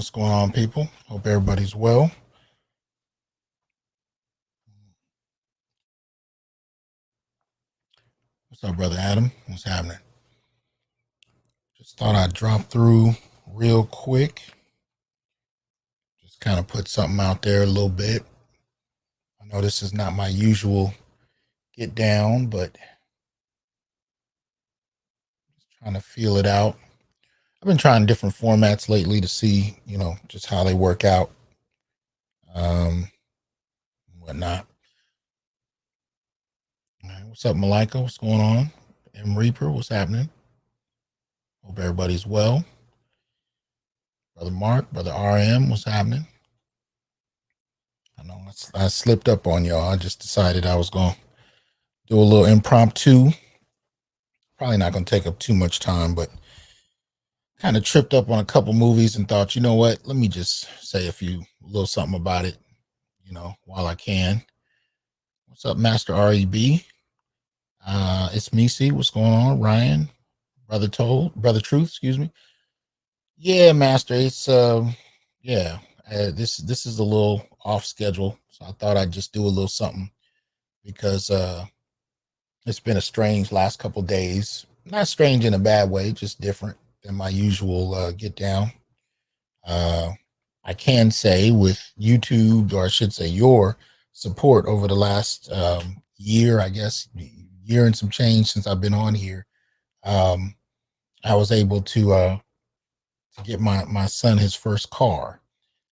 What's going on, people? Hope everybody's well. What's up, brother Adam? What's happening? Just thought I'd drop through real quick. Just kind of put something out there a little bit. I know this is not my usual get down, but just trying to feel it out. I've been trying different formats lately to see, just how they work out. Whatnot. All right, what's up, Malika? What's going on? M Reaper, what's happening? Hope everybody's well. Brother Mark, Brother RM, what's happening? I know I slipped up on y'all. I just decided I was going to do a little impromptu. Probably not going to take up too much time, but kind of tripped up on a couple movies and thought, you know what? Let me just say a little something about it, while I can. What's up, Master REB? It's me, see what's going on. Ryan, Brother Truth, excuse me. Yeah, Master, it's yeah. This is a little off schedule, so I thought I'd just do a little something because it's been a strange last couple days. Not strange in a bad way, just different than my usual get down. I can say with YouTube, or I should say your support over the last year, I guess, year and some change since I've been on here, I was able to get my son his first car.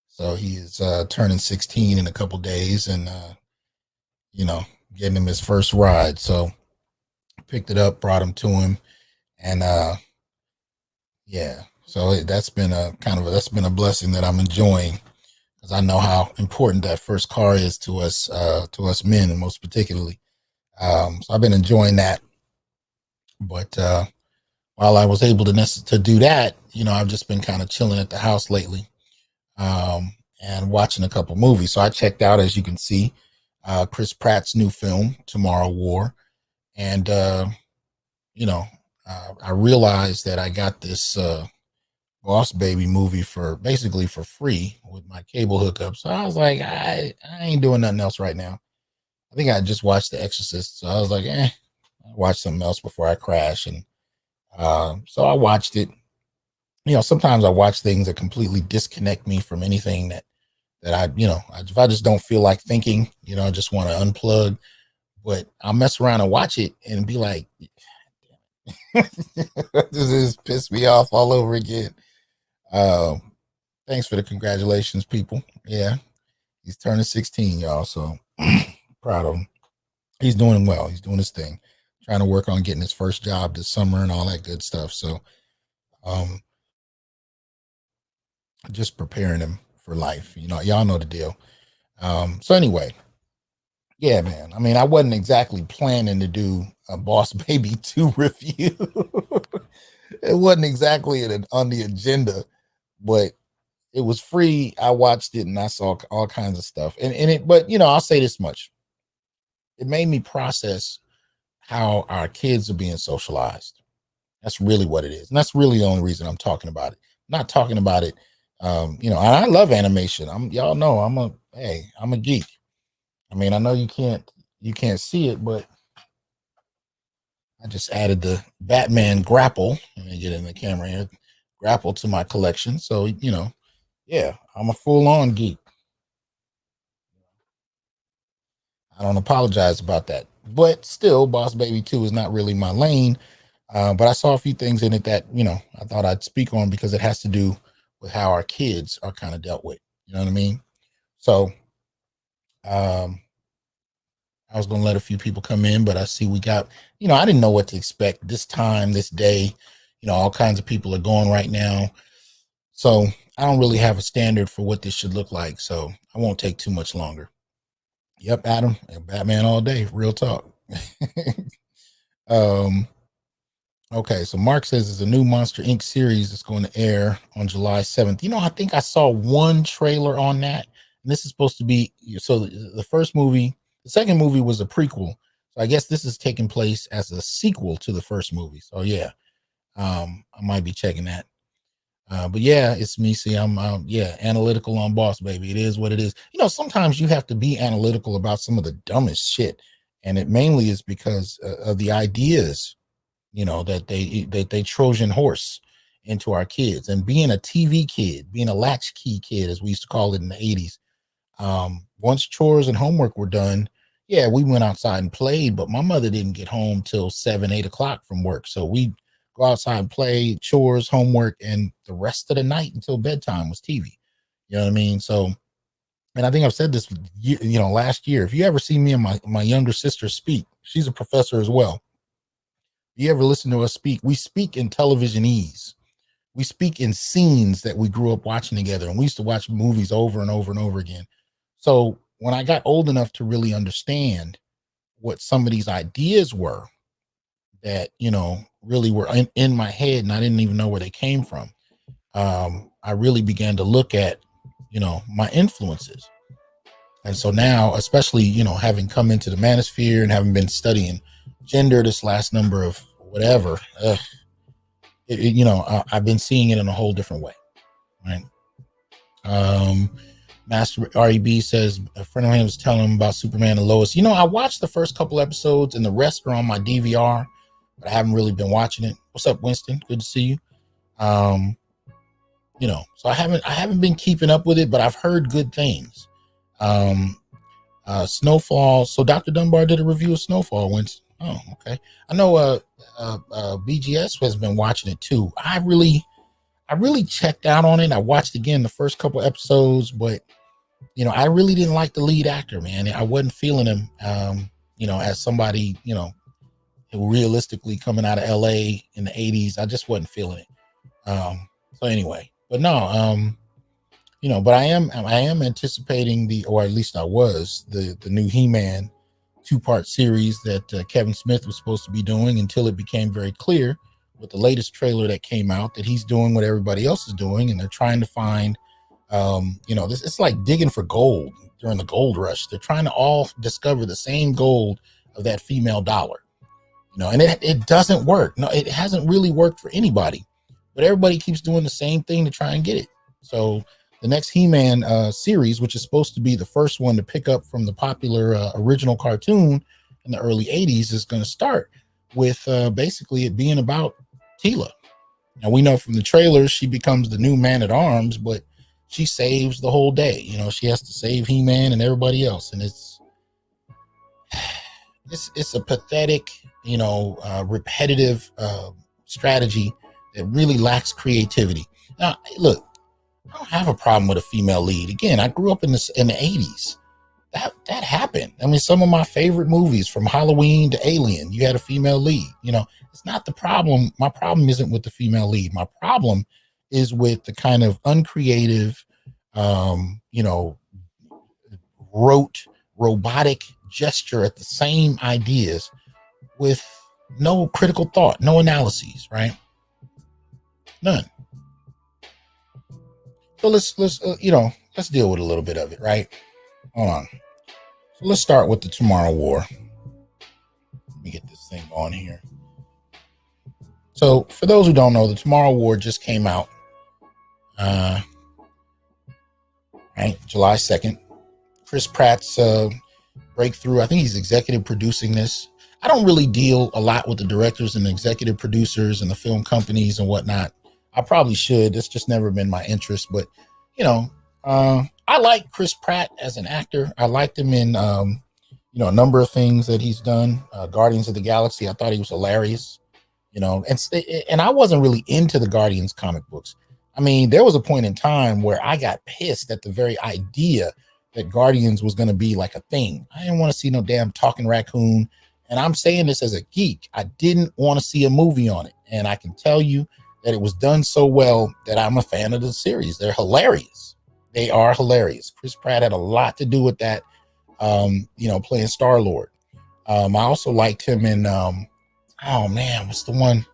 So he is turning 16 in a couple days and, getting him his first ride. So picked it up, brought him to him. And yeah, so that's been that's been a blessing that I'm enjoying because I know how important that first car is to us men, and most particularly. So I've been enjoying that. But while I was able to do that, I've just been kind of chilling at the house lately. And watching a couple movies. So I checked out, as you can see, Chris Pratt's new film, Tomorrow War. And, I realized that I got this Boss Baby movie for free with my cable hookup. So I was like, I ain't doing nothing else right now. I think I just watched The Exorcist. So I was like, I'll watch something else before I crash. And so I watched it. Sometimes I watch things that completely disconnect me from anything that if I just don't feel like thinking, I just want to unplug, but I'll mess around and watch it and be like, this is piss me off all over again. Thanks for the congratulations, people. Yeah, he's turning 16, y'all. So proud of him. He's doing well. He's doing his thing, trying to work on getting his first job this summer and all that good stuff. So, just preparing him for life. Y'all know the deal. So anyway, yeah, man. I mean, I wasn't exactly planning to do a Boss Baby 2 review. It wasn't exactly on the agenda, but it was free. I watched it and I saw all kinds of stuff. But I'll say this much. It made me process how our kids are being socialized. That's really what it is. And that's really the only reason I'm talking about it. I'm not talking about it. And I love animation. Y'all know I'm a geek. I mean, I know you can't see it, but I just added the Batman grapple. Let me get in the camera here. Grapple to my collection. So, yeah, I'm a full-on geek. I don't apologize about that. But still, Boss Baby 2 is not really my lane. But I saw a few things in it that, I thought I'd speak on because it has to do with how our kids are kind of dealt with. You know what I mean? So, I was going to let a few people come in, but I see we got, I didn't know what to expect this time, this day. All kinds of people are going right now. So I don't really have a standard for what this should look like. So I won't take too much longer. Yep, Adam, Batman all day, real talk. Okay, so Mark says there's a new Monster Inc. series that's going to air on July 7th. I think I saw one trailer on that. And this is supposed to be, so the first movie, the second movie was a prequel. So I guess this is taking place as a sequel to the first movie. So yeah, I might be checking that. But yeah, it's me. See, I'm yeah, analytical on boss, baby. It is what it is. Sometimes you have to be analytical about some of the dumbest shit, and it mainly is because of the ideas, that they Trojan horse into our kids. And being a TV kid, being a latchkey kid, as we used to call it in the 80s, once chores and homework were done, yeah, we went outside and played, but my mother didn't get home till 7, 8 o'clock from work. So we go outside and play, chores, homework, and the rest of the night until bedtime was TV. You know what I mean? So, and I think I've said this, last year. If you ever see me and my younger sister speak, she's a professor as well. If you ever listen to us speak, we speak in televisionese. We speak in scenes that we grew up watching together, and we used to watch movies over and over and over again. So when I got old enough to really understand what some of these ideas were that, really were in my head and I didn't even know where they came from, I really began to look at, my influences. And so now, especially, having come into the manosphere and having been studying gender this last number of whatever, I've been seeing it in a whole different way, right? Master REB says a friend of mine was telling him about Superman and Lois. I watched the first couple episodes and the rest are on my DVR, but I haven't really been watching it. What's up, Winston? Good to see you. So I haven't been keeping up with it, but I've heard good things. Snowfall. So Dr. Dunbar did a review of Snowfall, Winston. Oh, okay. I know BGS has been watching it too. I really checked out on it. I watched again the first couple episodes, but I really didn't like the lead actor, man. I wasn't feeling him, as somebody, who realistically coming out of LA in the 80s. I just wasn't feeling it. So anyway, but no, but I am anticipating or at least I was, the new He-Man 2-part series that Kevin Smith was supposed to be doing, until it became very clear with the latest trailer that came out that he's doing what everybody else is doing, and they're trying to find, it's like digging for gold during the gold rush. They're trying to all discover the same gold of that female dollar, and it doesn't work. No, it hasn't really worked for anybody, but everybody keeps doing the same thing to try and get it. So the next He-Man series, which is supposed to be the first one to pick up from the popular original cartoon in the early 80s, is going to start with basically it being about Teela. Now, we know from the trailers she becomes the new man-at-arms, but she saves the whole day. She has to save He-Man and everybody else, and it's a pathetic, repetitive strategy that really lacks creativity. Now, look, I don't have a problem with a female lead. Again, I grew up in the 80s. That happened. I mean, some of my favorite movies, from Halloween to Alien, you had a female lead. It's not the problem. My problem isn't with the female lead. My problem is with the kind of uncreative, rote, robotic gesture at the same ideas with no critical thought, no analyses, right? None. So let's deal with a little bit of it, right? Hold on. So let's start with the Tomorrow War. Let me get this thing on here. So for those who don't know, the Tomorrow War just came out, right? July 2nd. Chris Pratt's breakthrough. I think he's executive producing this. I don't really deal a lot with the directors and the executive producers and the film companies and whatnot. I probably should. It's just never been my interest. But, I like Chris Pratt as an actor. I liked him in, a number of things that he's done. Guardians of the Galaxy, I thought he was hilarious. And I wasn't really into the Guardians comic books. I mean, there was a point in time where I got pissed at the very idea that Guardians was going to be like a thing. I didn't want to see no damn talking raccoon. And I'm saying this as a geek. I didn't want to see a movie on it. And I can tell you that it was done so well that I'm a fan of the series. They're hilarious. They are hilarious. Chris Pratt had a lot to do with that, playing Star-Lord. I also liked him in, what's the one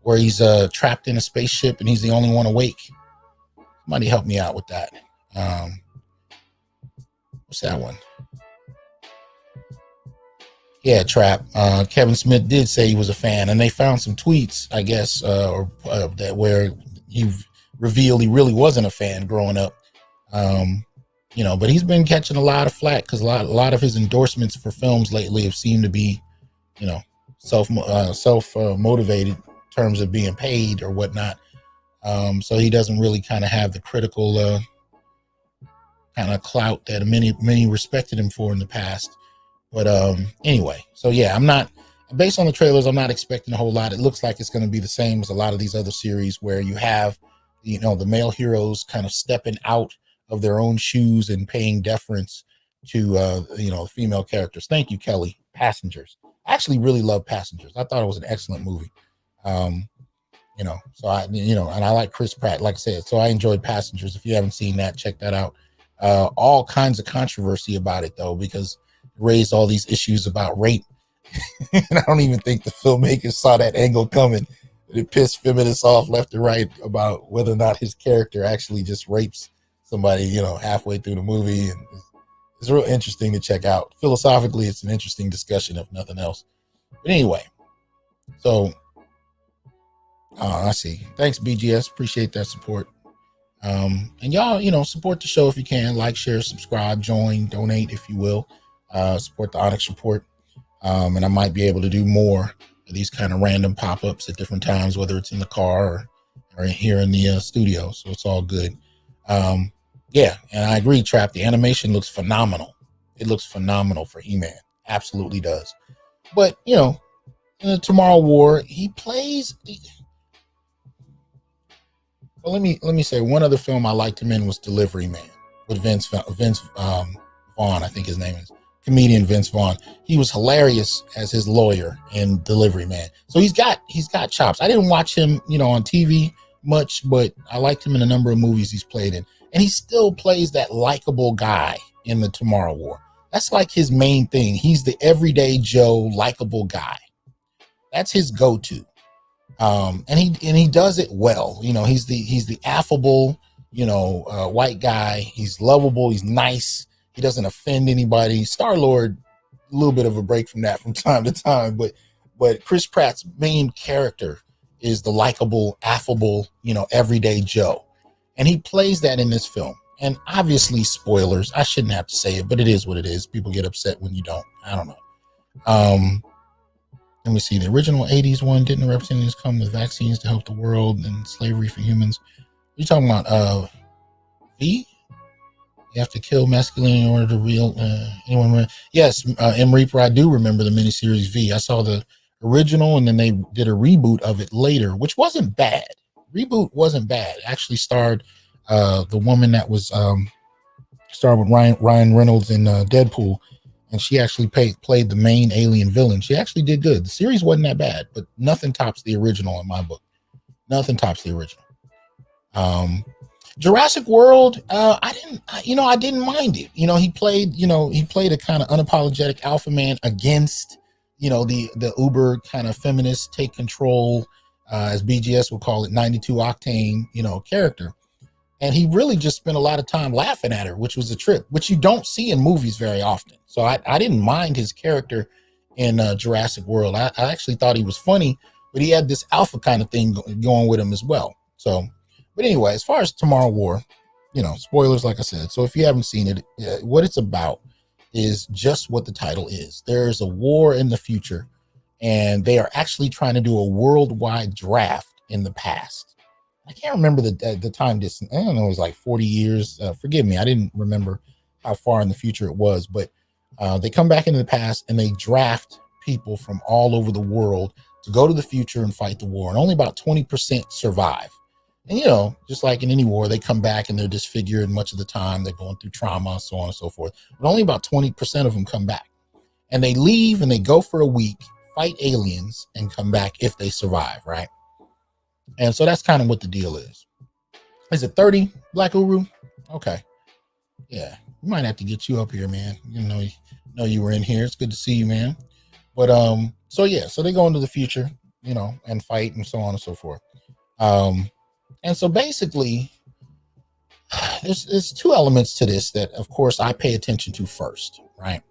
where he's trapped in a spaceship and he's the only one awake? Somebody help me out with that. What's that one? Yeah, Trap. Kevin Smith did say he was a fan, and they found some tweets, I guess, that where he revealed he really wasn't a fan growing up. But he's been catching a lot of flack because a lot of his endorsements for films lately have seemed to be, self motivated in terms of being paid or whatnot. So he doesn't really kind of have the critical kind of clout that many respected him for in the past. But anyway, so yeah, based on the trailers, I'm not expecting a whole lot. It looks like it's going to be the same as a lot of these other series where you have, the male heroes kind of stepping out of their own shoes and paying deference to, female characters. Thank you, Kelly. Passengers. I actually really love Passengers. I thought it was an excellent movie. So and I like Chris Pratt, like I said, so I enjoyed Passengers. If you haven't seen that, check that out. All kinds of controversy about it though, because it raised all these issues about rape. And I don't even think the filmmakers saw that angle coming. It pissed feminists off left and right about whether or not his character actually just rapes somebody, halfway through the movie. And it's real interesting to check out. Philosophically, it's an interesting discussion, if nothing else. But anyway, so I see. Thanks, BGS. Appreciate that support. And y'all, support the show if you can. Like, share, subscribe, join, donate if you will. Support the Onyx Report. And I might be able to do more of these kind of random pop-ups at different times, whether it's in the car or here in the studio. So it's all good. Yeah, and I agree, Trap. The animation looks phenomenal. It looks phenomenal for He-Man. Absolutely does. But, in the Tomorrow War, he plays... Well, let me say one other film I liked him in was Delivery Man with Vince Vaughn, I think his name is. Comedian Vince Vaughn. He was hilarious as his lawyer in Delivery Man. So he's got chops. I didn't watch him, on TV much, but I liked him in a number of movies he's played in. And he still plays that likable guy in the Tomorrow War. That's like his main thing. He's the everyday Joe likable guy. That's his go-to. And he does it well. He's the affable, white guy. He's lovable. He's nice. He doesn't offend anybody. Star-Lord, a little bit of a break from that from time to time, but Chris Pratt's main character is the likable, affable, everyday Joe. And he plays that in this film. And obviously, spoilers. I shouldn't have to say it, but it is what it is. People get upset when you don't. I don't know. Let me see. The original 80s one, didn't the representatives come with vaccines to help the world and slavery for humans? You're talking about V? You have to kill masculinity in order to real anyone. Yes, M. Reaper, I do remember the miniseries V. I saw the original, and then they did a reboot of it later, which wasn't bad. Reboot wasn't bad. It actually starred the woman that was starred with Ryan Reynolds in Deadpool, and she actually played the main alien villain. She actually did good. The series wasn't that bad, but nothing tops the original in my book. Nothing tops the original. Jurassic World, I didn't mind it. He played a kind of unapologetic alpha man against, the uber kind of feminist, take control, as BGS would call it, 92 octane, character. And he really just spent a lot of time laughing at her, which was a trip, which you don't see in movies very often. So I didn't mind his character in Jurassic World. I actually thought he was funny, but he had this alpha kind of thing going with him as well. So, but anyway, as far as Tomorrow War, spoilers, like I said. So if you haven't seen it, what it's about is just what the title is. There's a war in the future, and they are actually trying to do a worldwide draft in the past. I can't remember the time distance. I don't know, it was like 40 years. Forgive me, I didn't remember how far in the future it was, but they come back into the past and they draft people from all over the world to go to the future and fight the war. And only about 20% survive. And, just like in any war, they come back and they're disfigured much of the time. They're going through trauma, so on and so forth. But only about 20% of them come back. And they leave and they go for a week, fight aliens, and come back if they survive, right? And so that's kind of what the deal is. Is it 30, Black Uru? Okay. Yeah, we might have to get you up here, man. Know you were in here. It's good to see you, man. But so they go into the future, and fight and so on and so forth. And so basically, there's two elements to this that, of course, I pay attention to first, right?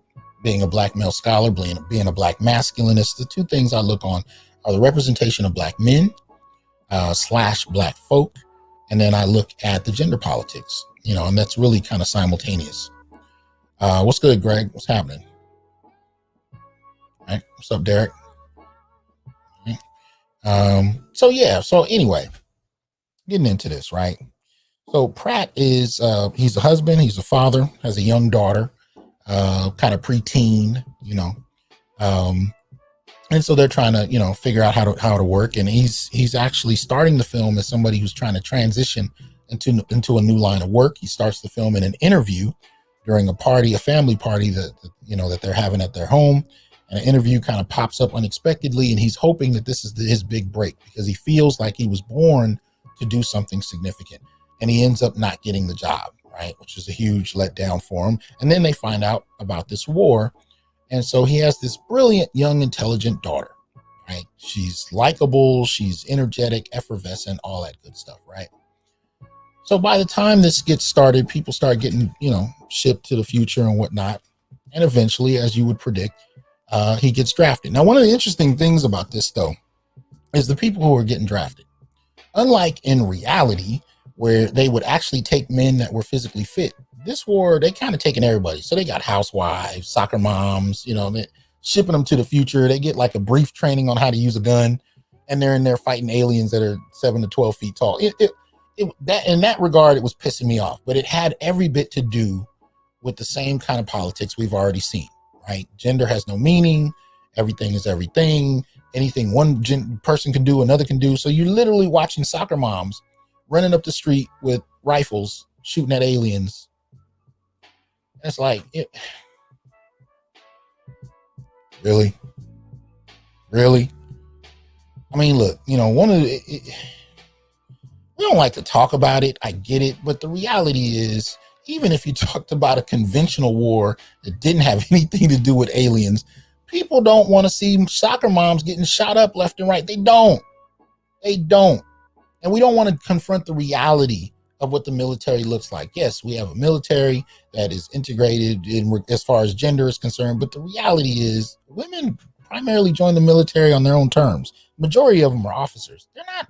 Being a Black male scholar, being a Black masculinist, the two things I look on are the representation of Black men / Black folk, and then I look at the gender politics, and that's really kind of simultaneous. What's good, Greg? What's happening? All right. What's up, Derek? So anyway, getting into this, right? So Pratt is, he's a husband, he's a father, has a young daughter, kind of preteen, and so they're trying to, figure out how to work. And he's actually starting the film as somebody who's trying to transition into a new line of work. He starts the film in an interview during a family party that they're having at their home. And an interview kind of pops up unexpectedly, and he's hoping that this is his big break, because he feels like he was born to do something significant, and he ends up not getting the job, right? Which is a huge letdown for him. And then they find out about this war. And so he has this brilliant, young, intelligent daughter, right? She's likable, she's energetic, effervescent, all that good stuff, right? So by the time this gets started, people start getting, shipped to the future and whatnot. And eventually, as you would predict, he gets drafted. Now, one of the interesting things about this, though, is the people who are getting drafted. Unlike in reality, where they would actually take men that were physically fit, this war, they kind of taking everybody. So they got housewives, soccer moms, they shipping them to the future. They get like a brief training on how to use a gun, and they're in there fighting aliens that are 7 to 12 feet tall. That in that regard, it was pissing me off, but it had every bit to do with the same kind of politics we've already seen, right? Gender has no meaning. Everything is everything. Anything one person can do, another can do. So you're literally watching soccer moms running up the street with rifles, shooting at aliens. It's like, really? I mean, look, we don't like to talk about it. I get it. But the reality is, even if you talked about a conventional war that didn't have anything to do with aliens, people don't want to see soccer moms getting shot up left and right. They don't. And we don't want to confront the reality of what the military looks like. Yes, we have a military that is integrated as far as gender is concerned, but the reality is women primarily join the military on their own terms. Majority of them are officers. They're not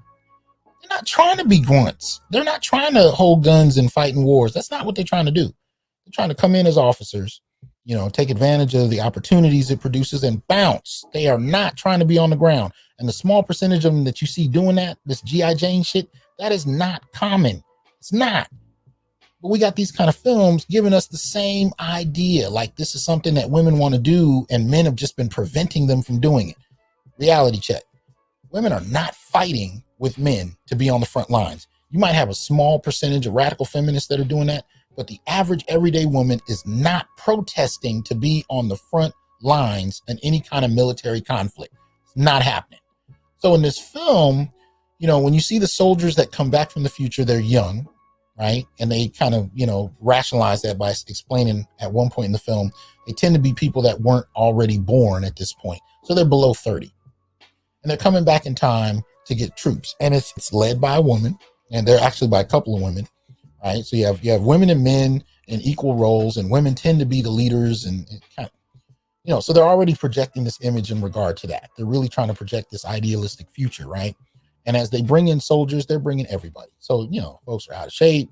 trying to be grunts. They're not trying to hold guns and fight in wars. That's not what they're trying to do. They're trying to come in as officers, take advantage of the opportunities it produces and bounce. They are not trying to be on the ground. And the small percentage of them that you see doing that, this G.I. Jane shit, that is not common. It's not. But we got these kind of films giving us the same idea. Like this is something that women want to do, and men have just been preventing them from doing it. Reality check. Women are not fighting with men to be on the front lines. You might have a small percentage of radical feminists that are doing that, but the average everyday woman is not protesting to be on the front lines in any kind of military conflict. It's not happening. So in this film, when you see the soldiers that come back from the future, they're young, right? And they kind of, rationalize that by explaining at one point in the film, they tend to be people that weren't already born at this point. So they're below 30. And they're coming back in time to get troops. And it's led by a woman, and they're actually by a couple of women, right? So you have women and men in equal roles, and women tend to be the leaders, and kind of, so they're already projecting this image in regard to that. They're really trying to project this idealistic future, right? And as they bring in soldiers, they're bringing everybody. So, folks are out of shape,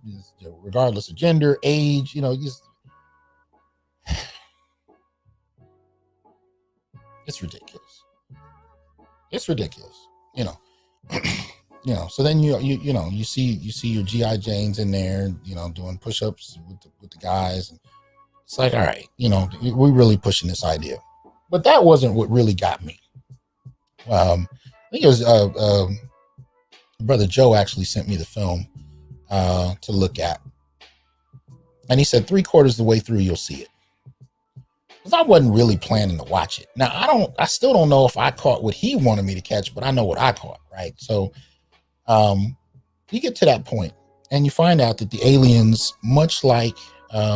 regardless of gender, age, it's ridiculous. It's ridiculous, so then you see your G.I. Janes in there, doing push-ups with the guys, and it's like, all right, we're really pushing this idea. But that wasn't what really got me. I think it was Brother Joe actually sent me the film to look at, and he said 3/4 of the way through you'll see it. Because I wasn't really planning to watch it. Now I still don't know if I caught what he wanted me to catch, but I know what I caught, right? So you get to that point and you find out that the aliens, much like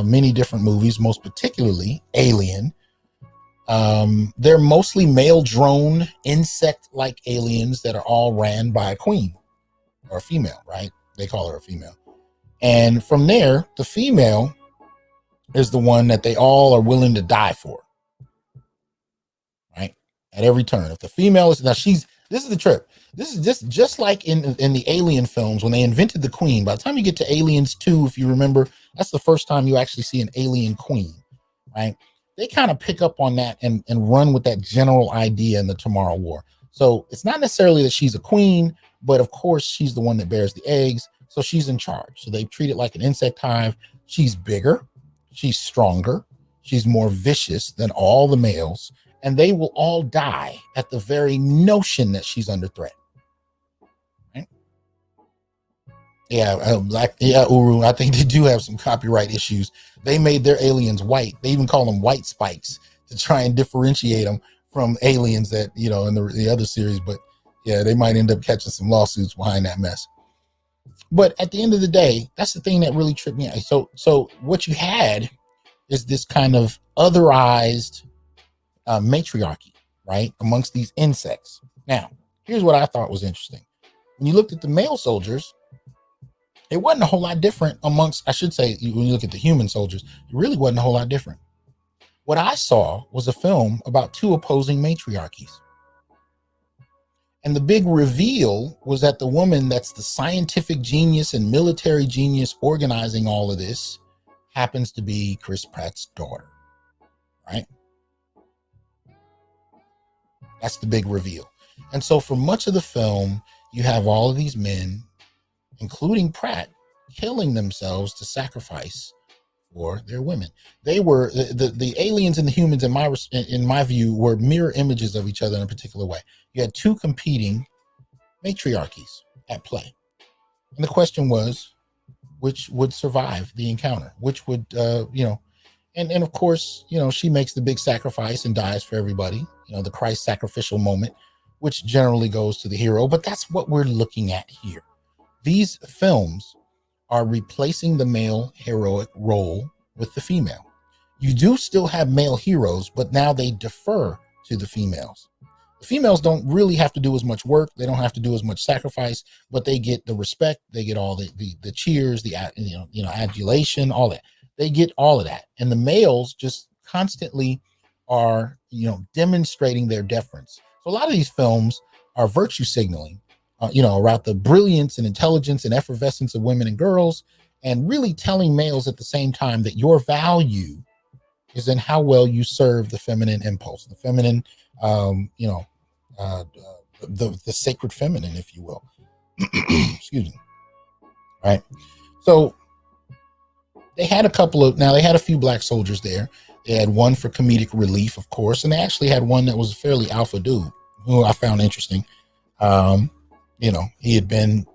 many different movies, most particularly Alien, they're mostly male drone insect-like aliens that are all ran by a queen or a female, right? They call her a female. And from there, the female is the one that they all are willing to die for, right? At every turn. If the female is, now she's This is the trip. This is just like in the Alien films when they invented the Queen. By the time you get to Aliens 2, if you remember, that's the first time you actually see an alien queen, right? They kind of pick up on that and run with that general idea in the Tomorrow War. So it's not necessarily that she's a queen, but of course she's the one that bears the eggs, so she's in charge. So they treat it like an insect hive. She's bigger, she's stronger, she's more vicious than all the males, and they will all die at the very notion that she's under threat. Right? Yeah, Uru, I think they do have some copyright issues. They made their aliens white. They even call them white spikes to try and differentiate them from aliens that, you know, in the other series. But yeah, they might end up catching some lawsuits behind that mess. But at the end of the day, that's the thing that really tripped me out. So what you had is this kind of otherized matriarchy, right, amongst these insects. Now, here's what I thought was interesting. When you looked at the male soldiers, it wasn't a whole lot different amongst, I should say, when you look at the human soldiers, it really wasn't a whole lot different. What I saw was a film about two opposing matriarchies. And the big reveal was that the woman that's the scientific genius and military genius organizing all of this happens to be Chris Pratt's daughter, right? That's the big reveal. And so for much of the film, you have all of these men, including Pratt, killing themselves to sacrifice for their women. They were the aliens and the humans, in my view, were mirror images of each other in a particular way. You had two competing matriarchies at play, and the question was, which would survive the encounter? Which would, and of course, she makes the big sacrifice and dies for everybody. The Christ sacrificial moment, which generally goes to the hero. But that's what we're looking at here. These films are replacing the male heroic role with the female. You do still have male heroes, but now they defer to the females. The females don't really have to do as much work. They don't have to do as much sacrifice, but they get the respect. They get all the cheers, the adulation, all that. They get all of that. And the males just constantly are, demonstrating their deference. So a lot of these films are virtue signaling, about the brilliance and intelligence and effervescence of women and girls, and really telling males at the same time that your value is in how well you serve the feminine impulse, the feminine, the sacred feminine, if you will. Excuse me. Right. So they had a few black soldiers there. They had one for comedic relief, of course, and they actually had one that was a fairly alpha dude, who I found interesting. He had been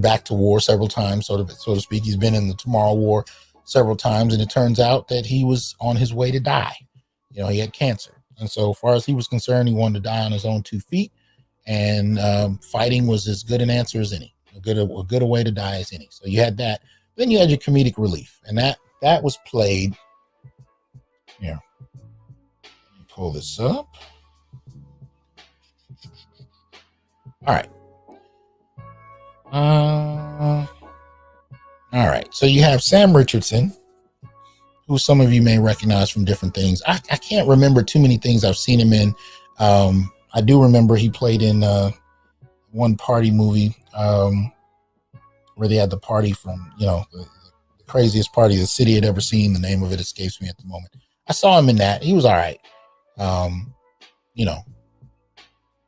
back to war several times, so to speak. He's been in the Tomorrow War several times, and it turns out that he was on his way to die. He had cancer, and so far as he was concerned, he wanted to die on his own 2 feet, and fighting was as good an answer as any, a good a way to die as any. So you had that. Then you had your comedic relief, and that was played. Here, let me pull this up. All right. All right. So you have Sam Richardson, who some of you may recognize from different things. I can't remember too many things I've seen him in. I do remember he played in one party movie where they had the party from, the craziest party the city had ever seen. The name of it escapes me at the moment. I saw him in that. He was all right.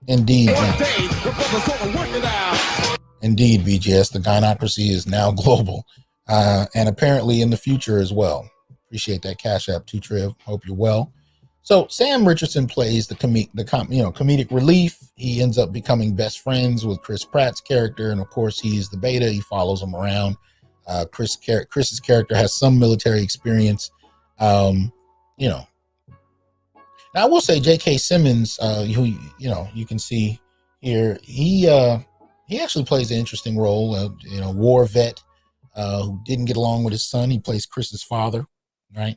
Indeed. Indeed, BGS, the gynocracy is now global, and apparently in the future as well. Appreciate that Cash App, 2Triv. Hope you're well. So Sam Richardson plays the comedic relief. He ends up becoming best friends with Chris Pratt's character, and of course he's the beta. He follows him around. Chris's character has some military experience. Now I will say J.K. Simmons, who you can see here, he actually plays an interesting role. War vet who didn't get along with his son. He plays Chris's father, right?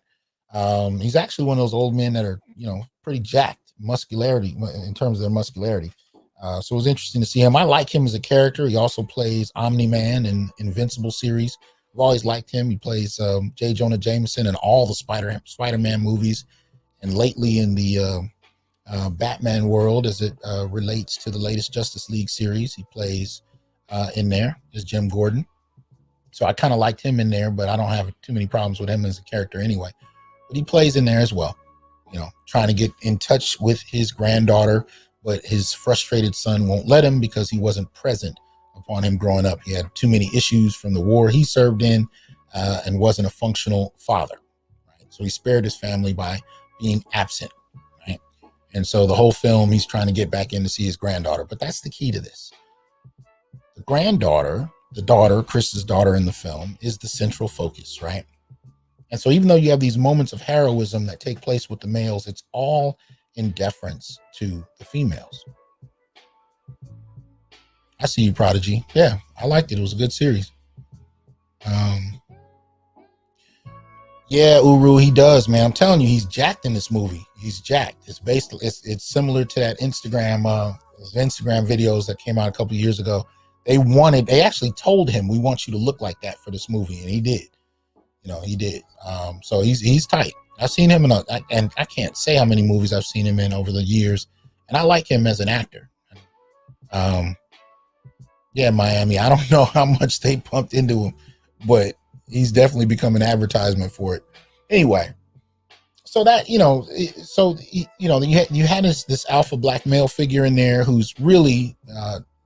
He's actually one of those old men that are pretty jacked in terms of their muscularity. So it was interesting to see him. I like him as a character. He also plays Omni-Man in Invincible series. I've always liked him. He plays J. Jonah Jameson in all the Spider-Man movies, and lately in the Batman world as it relates to the latest Justice League series. He plays in there is Jim Gordon. So I kind of liked him in there, but I don't have too many problems with him as a character anyway. But he plays in there as well, trying to get in touch with his granddaughter, but his frustrated son won't let him because he wasn't present upon him growing up. He had too many issues from the war he served in and wasn't a functional father. Right? So he spared his family by being absent. Right? And so the whole film, he's trying to get back in to see his granddaughter. But that's the key to this. The granddaughter, the daughter, Chris's daughter in the film, is the central focus, right? And so even though you have these moments of heroism that take place with the males, it's all in deference to the females. I see you, Prodigy. Yeah, I liked it. It was a good series. Yeah, Uru, he does, man. I'm telling you, he's jacked in this movie. He's jacked. It's similar to that Instagram videos that came out a couple of years ago. They actually told him, we want you to look like that for this movie. And he did, he did. So he's tight. I've seen him and I can't say how many movies I've seen him in over the years. And I like him as an actor. Yeah, Miami. I don't know how much they pumped into him, but he's definitely become an advertisement for it. Anyway. So that, you had this alpha black male figure in there who's really,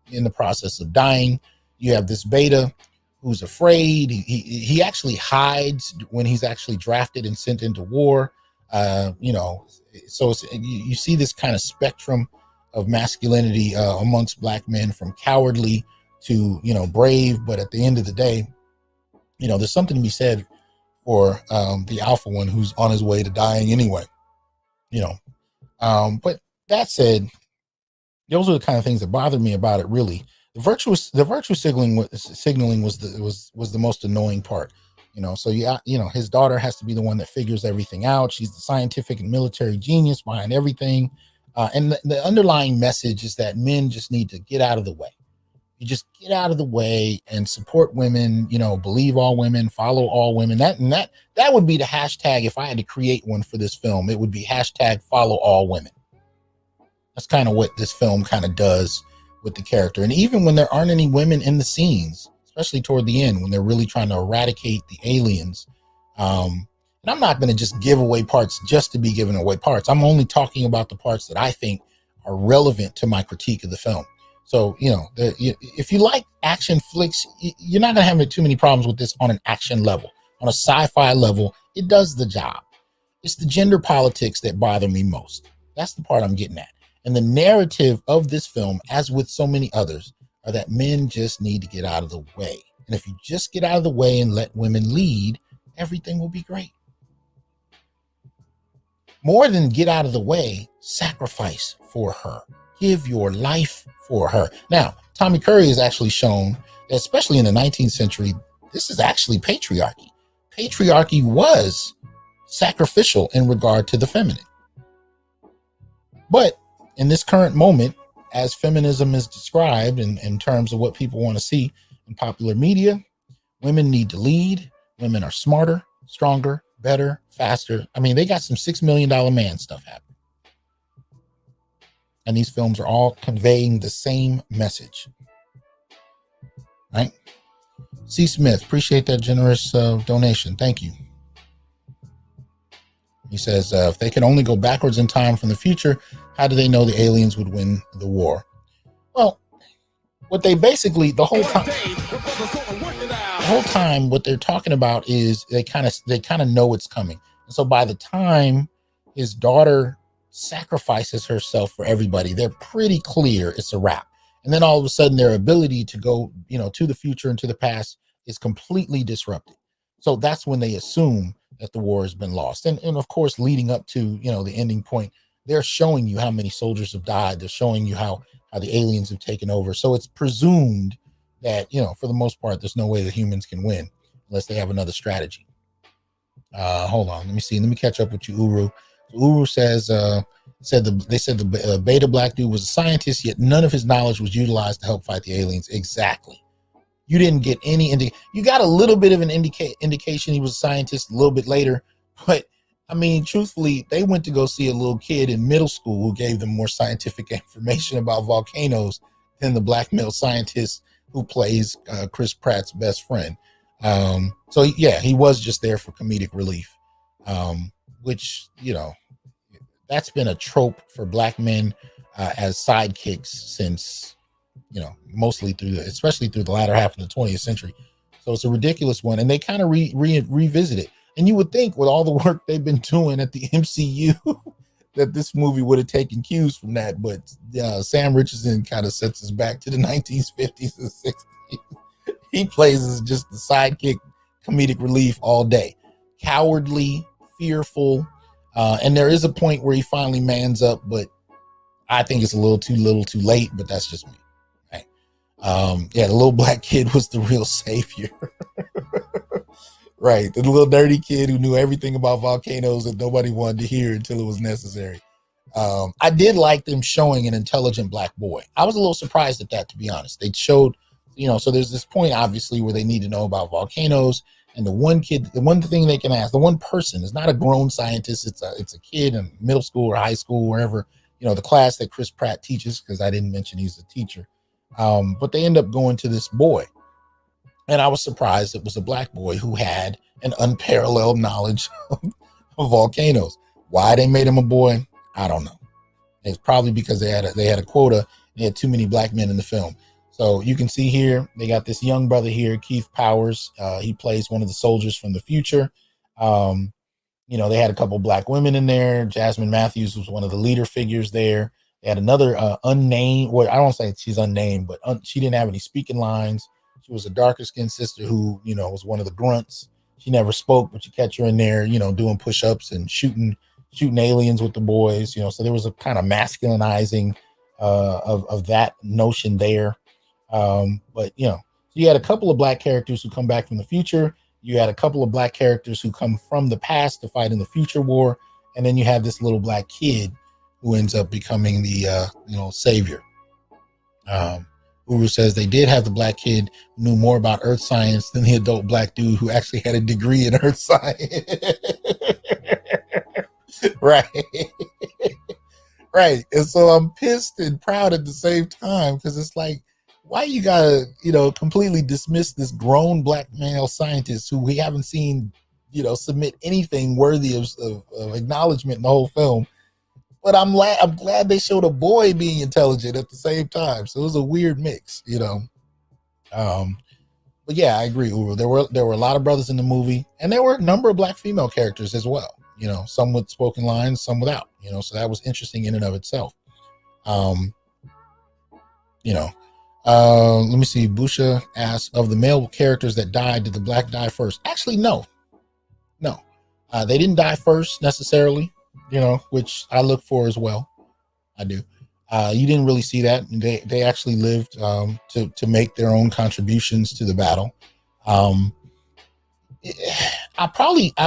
in the process of dying. You have this beta who's afraid. He actually hides when he's actually drafted and sent into war. So you see this kind of spectrum of masculinity amongst black men, from cowardly to brave. But at the end of the day, there's something to be said for the alpha one who's on his way to dying anyway. But that said, those are the kind of things that bothered me about it. Really, the virtue signaling was the most annoying part. So his daughter has to be the one that figures everything out. She's the scientific and military genius behind everything, and the underlying message is that men just need to get out of the way. You just get out of the way and support women. Believe all women, follow all women. That would be the hashtag if I had to create one for this film. It would be hashtag follow all women. That's kind of what this film kind of does with the character. And even when there aren't any women in the scenes, especially toward the end, when they're really trying to eradicate the aliens. And I'm not going to just give away parts just to be giving away parts. I'm only talking about the parts that I think are relevant to my critique of the film. So, if you like action flicks, you're not going to have too many problems with this on an action level. On a sci-fi level, it does the job. It's the gender politics that bother me most. That's the part I'm getting at. And the narrative of this film, as with so many others, are that men just need to get out of the way. And if you just get out of the way and let women lead, everything will be great. More than get out of the way, sacrifice for her. Give your life for her. Now, Tommy Curry has actually shown that, especially in the 19th century, this is actually patriarchy. Patriarchy was sacrificial in regard to the feminine. But in this current moment, as feminism is described in terms of what people want to see in popular media, women need to lead. Women are smarter, stronger, better, faster. I mean, they got some $6 million man stuff happening. And these films are all conveying the same message. Right? C. Smith, appreciate that generous donation. Thank you. He says, if they could only go backwards in time from the future, how do they know the aliens would win the war? Well, what they basically, the whole time, what they're talking about is they kind of know it's coming. And so by the time his daughter sacrifices herself for everybody, they're pretty clear it's a wrap. And then all of a sudden their ability to go, to the future and to the past is completely disrupted. So that's when they assume that the war has been lost. And of course, leading up to, the ending point, they're showing you how many soldiers have died. They're showing you how the aliens have taken over. So it's presumed that, for the most part, there's no way the humans can win unless they have another strategy. Hold on. Let me see. Let me catch up with you, Uru. So Uru says, they said the beta black dude was a scientist, yet none of his knowledge was utilized to help fight the aliens. Exactly. You didn't get any you got a little bit of an indication he was a scientist a little bit later, but I mean, truthfully, they went to go see a little kid in middle school who gave them more scientific information about volcanoes than the black male scientist who plays Chris Pratt's best friend. So yeah, he was just there for comedic relief, which, you know, that's been a trope for black men as sidekicks since, you know, mostly especially through the latter half of the 20th century. So it's a ridiculous one, and they kind of revisit it. And you would think, with all the work they've been doing at the MCU, that this movie would have taken cues from that. But Sam Richardson kind of sets us back to the 1950s and 60s. He plays as just the sidekick, comedic relief all day, cowardly, fearful, and there is a point where he finally mans up, but I think it's a little too late. But that's just me. Right? Yeah, the little black kid was the real savior. Right, the little dirty kid who knew everything about volcanoes that nobody wanted to hear until it was necessary. I did like them showing an intelligent black boy. I was a little surprised at that, to be honest. They showed, you know, so there's this point, obviously, where they need to know about volcanoes. And the one kid, the one thing they can ask, the one person is not a grown scientist. It's a kid in middle school or high school, wherever, you know, the class that Chris Pratt teaches, because I didn't mention he's a teacher. But they end up going to this boy. And I was surprised it was a black boy who had an unparalleled knowledge of volcanoes. Why they made him a boy, I don't know. It's probably because they had a quota. They had too many black men in the film. So you can see here, they got this young brother here, Keith Powers. He plays one of the soldiers from the future. You know, they had a couple black women in there. Jasmine Matthews was one of the leader figures there. They had another unnamed, well, I don't say she's unnamed, but she didn't have any speaking lines. She was a darker skinned sister who, you know, was one of the grunts. She never spoke, but you catch her in there, you know, doing push-ups and shooting aliens with the boys, you know. So there was a kind of masculinizing of that notion there. But, you know, you had a couple of black characters who come back from the future. You had a couple of black characters who come from the past to fight in the future war. And then you have this little black kid who ends up becoming the, you know, savior. Uru says they did have the black kid who knew more about earth science than the adult black dude who actually had a degree in earth science. Right. Right. And so I'm pissed and proud at the same time, because it's like, why you gotta, you know, completely dismiss this grown black male scientist who we haven't seen, you know, submit anything worthy of acknowledgement in the whole film. But I'm glad they showed a boy being intelligent at the same time. So it was a weird mix, you know. But yeah, I agree, Uru. There were a lot of brothers in the movie, and there were a number of black female characters as well. You know, some with spoken lines, some without. You know, so that was interesting in and of itself. You know, let me see. Busha asks, of the male characters that died, did the black die first? Actually, no. They didn't die first necessarily. You know, which I look for as well. I do. You didn't really see that. They actually lived to make their own contributions to the battle. I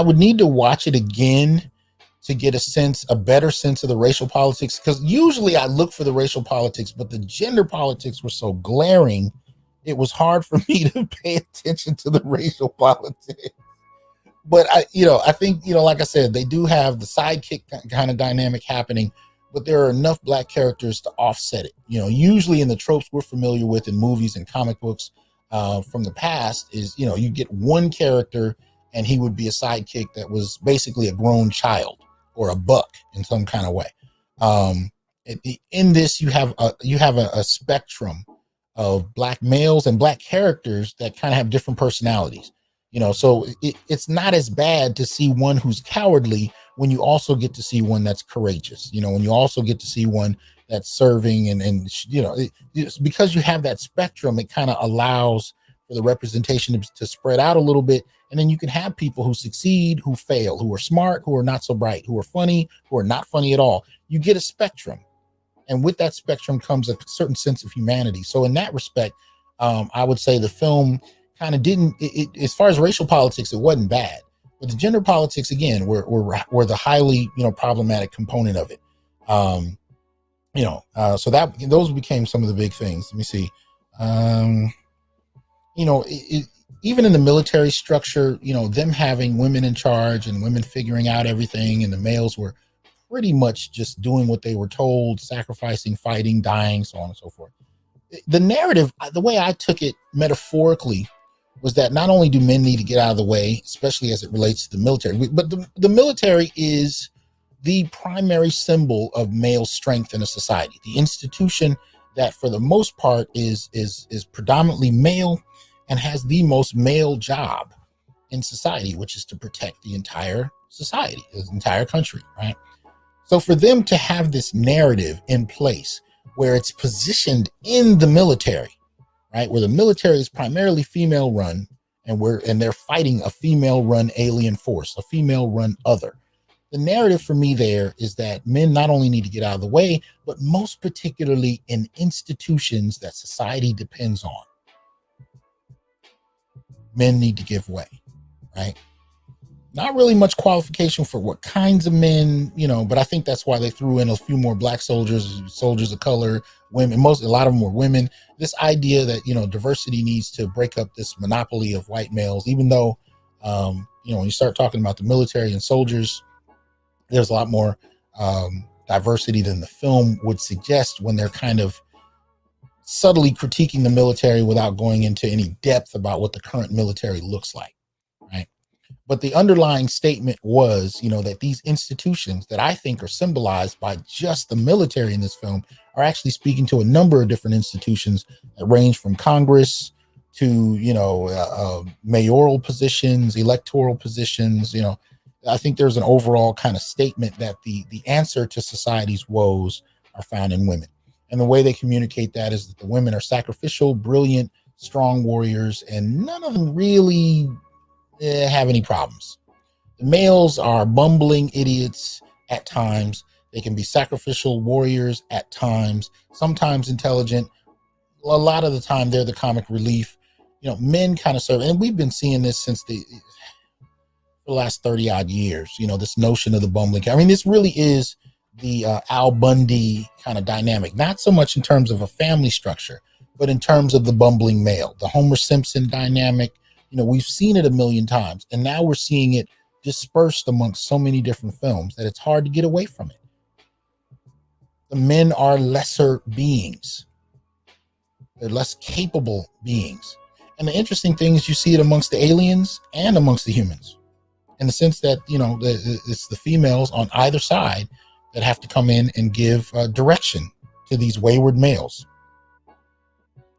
would need to watch it again to get a better sense of the racial politics, because usually I look for the racial politics, but the gender politics were so glaring, it was hard for me to pay attention to the racial politics. But I think, like I said, they do have the sidekick kind of dynamic happening, but there are enough black characters to offset it. Usually in the tropes we're familiar with in movies and comic books from the past is, you get one character and he would be a sidekick that was basically a grown child or a buck in some kind of way. In this, you have a spectrum of black males and black characters that kind of have different personalities. So it's not as bad to see one who's cowardly when you also get to see one that's courageous, when you also get to see one that's serving and it's because you have that spectrum, it kind of allows for the representation to spread out a little bit. And then you can have people who succeed, who fail, who are smart, who are not so bright, who are funny, who are not funny at all. You get a spectrum. And with that spectrum comes a certain sense of humanity. So in that respect, I would say the film kind of didn't, as far as racial politics, it wasn't bad, but the gender politics again were the highly problematic component of it. So those became some of the big things. Let me see. even in the military structure, them having women in charge and women figuring out everything, and the males were pretty much just doing what they were told, sacrificing, fighting, dying, so on and so forth. The narrative, the way I took it metaphorically, was that not only do men need to get out of the way, especially as it relates to the military, but the military is the primary symbol of male strength in a society. The institution that, for the most part, is predominantly male and has the most male job in society, which is to protect the entire society, the entire country, right? So for them to have this narrative in place where it's positioned in the military, right, where the military is primarily female run, and they're fighting a female run alien force, a female run other. The narrative for me there is that men not only need to get out of the way, but most particularly in institutions that society depends on, men need to give way, right? Not really much qualification for what kinds of men, but I think that's why they threw in a few more black soldiers of color, women. A lot of them were women. This idea that, diversity needs to break up this monopoly of white males, even though, when you start talking about the military and soldiers, there's a lot more diversity than the film would suggest when they're kind of subtly critiquing the military without going into any depth about what the current military looks like, right? But the underlying statement was, that these institutions that I think are symbolized by just the military in this film are actually speaking to a number of different institutions that range from Congress to, mayoral positions, electoral positions. I think there's an overall kind of statement that the answer to society's woes are found in women. And the way they communicate that is that the women are sacrificial, brilliant, strong warriors, and none of them really have any problems. The males are bumbling idiots at times. They can be sacrificial warriors at times, sometimes intelligent. A lot of the time, they're the comic relief. Men kind of serve, and we've been seeing this since the last 30 odd years, this notion of the bumbling. I mean, this really is the Al Bundy kind of dynamic, not so much in terms of a family structure, but in terms of the bumbling male, the Homer Simpson dynamic. We've seen it a million times, and now we're seeing it dispersed amongst so many different films that it's hard to get away from it. The men are lesser beings. They're less capable beings. And the interesting thing is you see it amongst the aliens and amongst the humans, in the sense that, it's the females on either side that have to come in and give direction to these wayward males.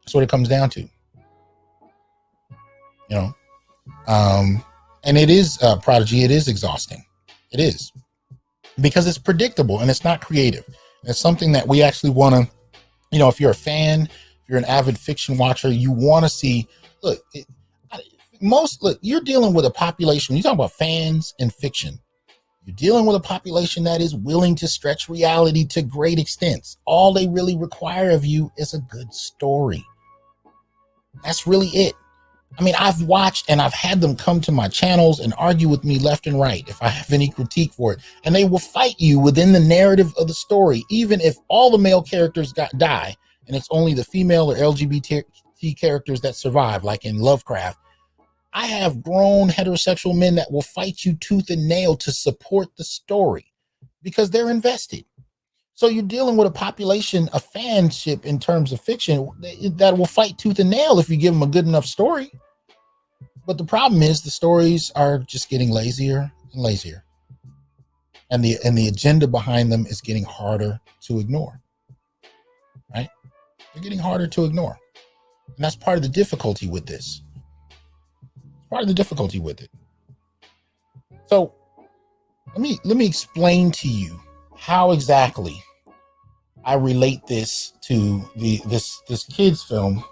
That's what it comes down to. And it is Prodigy. It is exhausting. It is, because it's predictable and it's not creative. It's something that we actually want to, if you're a fan, if you're an avid fiction watcher, you want to see, you're dealing with a population. When you talk about fans in fiction, you're dealing with a population that is willing to stretch reality to great extents. All they really require of you is a good story. That's really it. I mean, I've watched and I've had them come to my channels and argue with me left and right if I have any critique for it. And they will fight you within the narrative of the story, even if all the male characters die and it's only the female or LGBT characters that survive, like in Lovecraft. I have grown heterosexual men that will fight you tooth and nail to support the story because they're invested. So you're dealing with a population, a fanship in terms of fiction that will fight tooth and nail if you give them a good enough story. But the problem is the stories are just getting lazier and lazier. And the agenda behind them is getting harder to ignore. Right? They're getting harder to ignore. And that's part of the difficulty with this. Part of the difficulty with it. So let me explain to you how exactly I relate this to this kids film,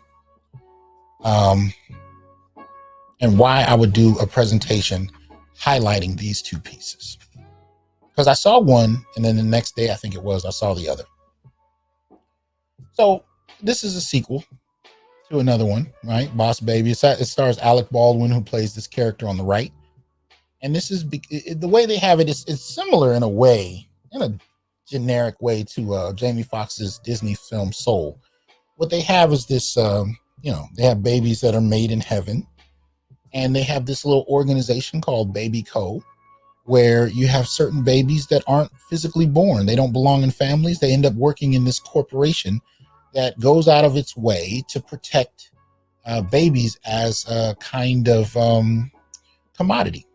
and why I would do a presentation highlighting these two pieces. Because I saw one, and then the next day, I think it was, I saw the other. So this is a sequel to another one, right? Boss Baby. It stars Alec Baldwin, who plays this character on the right. And this is the way they have it. It's similar in a way, in a generic way, to Jamie Foxx's Disney film Soul. What they have is this, they have babies that are made in heaven, And they have this little organization called Baby Co, where you have certain babies that aren't physically born. They don't belong in families. They end up working in this corporation that goes out of its way to protect babies as a kind of commodity,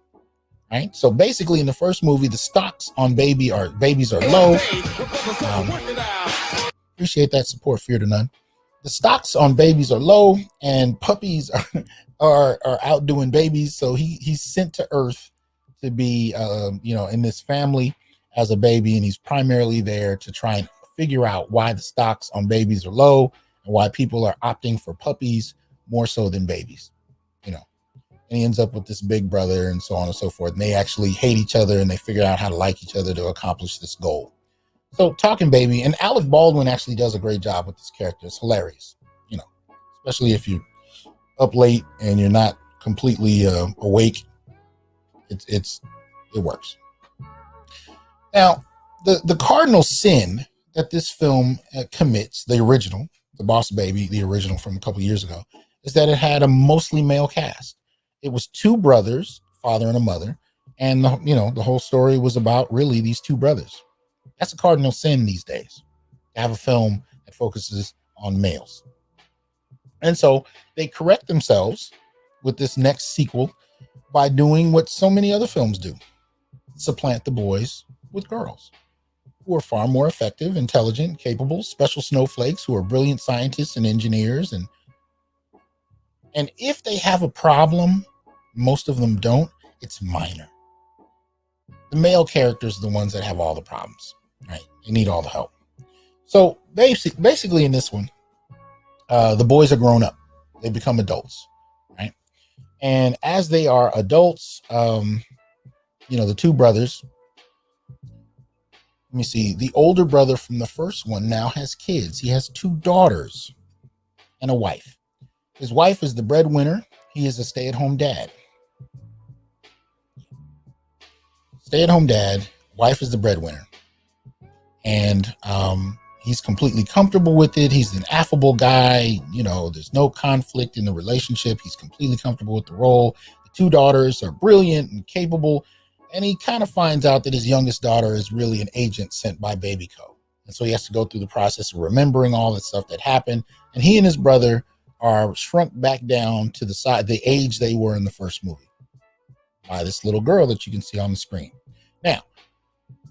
right? So basically, in the first movie, the stocks on babies are low. Appreciate that support, fear to none. The stocks on babies are low, and puppies are outdoing babies. So he's sent to Earth to be, in this family as a baby, and he's primarily there to try and figure out why the stocks on babies are low and why people are opting for puppies more so than babies, And he ends up with this big brother and so on and so forth. And they actually hate each other, and they figure out how to like each other to accomplish this goal. So Talking Baby, and Alec Baldwin actually does a great job with this character. It's hilarious, especially if you're up late and you're not completely awake. It works. Now, the cardinal sin that this film commits, the original, the Boss Baby, the original from a couple years ago, is that it had a mostly male cast. It was two brothers, father and a mother, and the whole story was about really these two brothers. That's a cardinal sin these days, to have a film that focuses on males. And so they correct themselves with this next sequel by doing what so many other films do: supplant the boys with girls who are far more effective, intelligent, capable, special snowflakes who are brilliant scientists and engineers. And if they have a problem, most of them don't, it's minor. The male characters are the ones that have all the problems, right? They need all the help. So basically in this one, the boys are grown up. They become adults, right? And as they are adults, the two brothers, let me see, the older brother from the first one now has kids. He has two daughters and a wife. His wife is the breadwinner. He is a stay-at-home dad. Stay-at-home dad, wife is the breadwinner. And he's completely comfortable with it. He's an affable guy. There's no conflict in the relationship. He's completely comfortable with the role. The two daughters are brilliant and capable. And he kind of finds out that his youngest daughter is really an agent sent by Baby Co. And so he has to go through the process of remembering all the stuff that happened. And he and his brother are shrunk back down to the age they were in the first movie by this little girl that you can see on the screen. Now,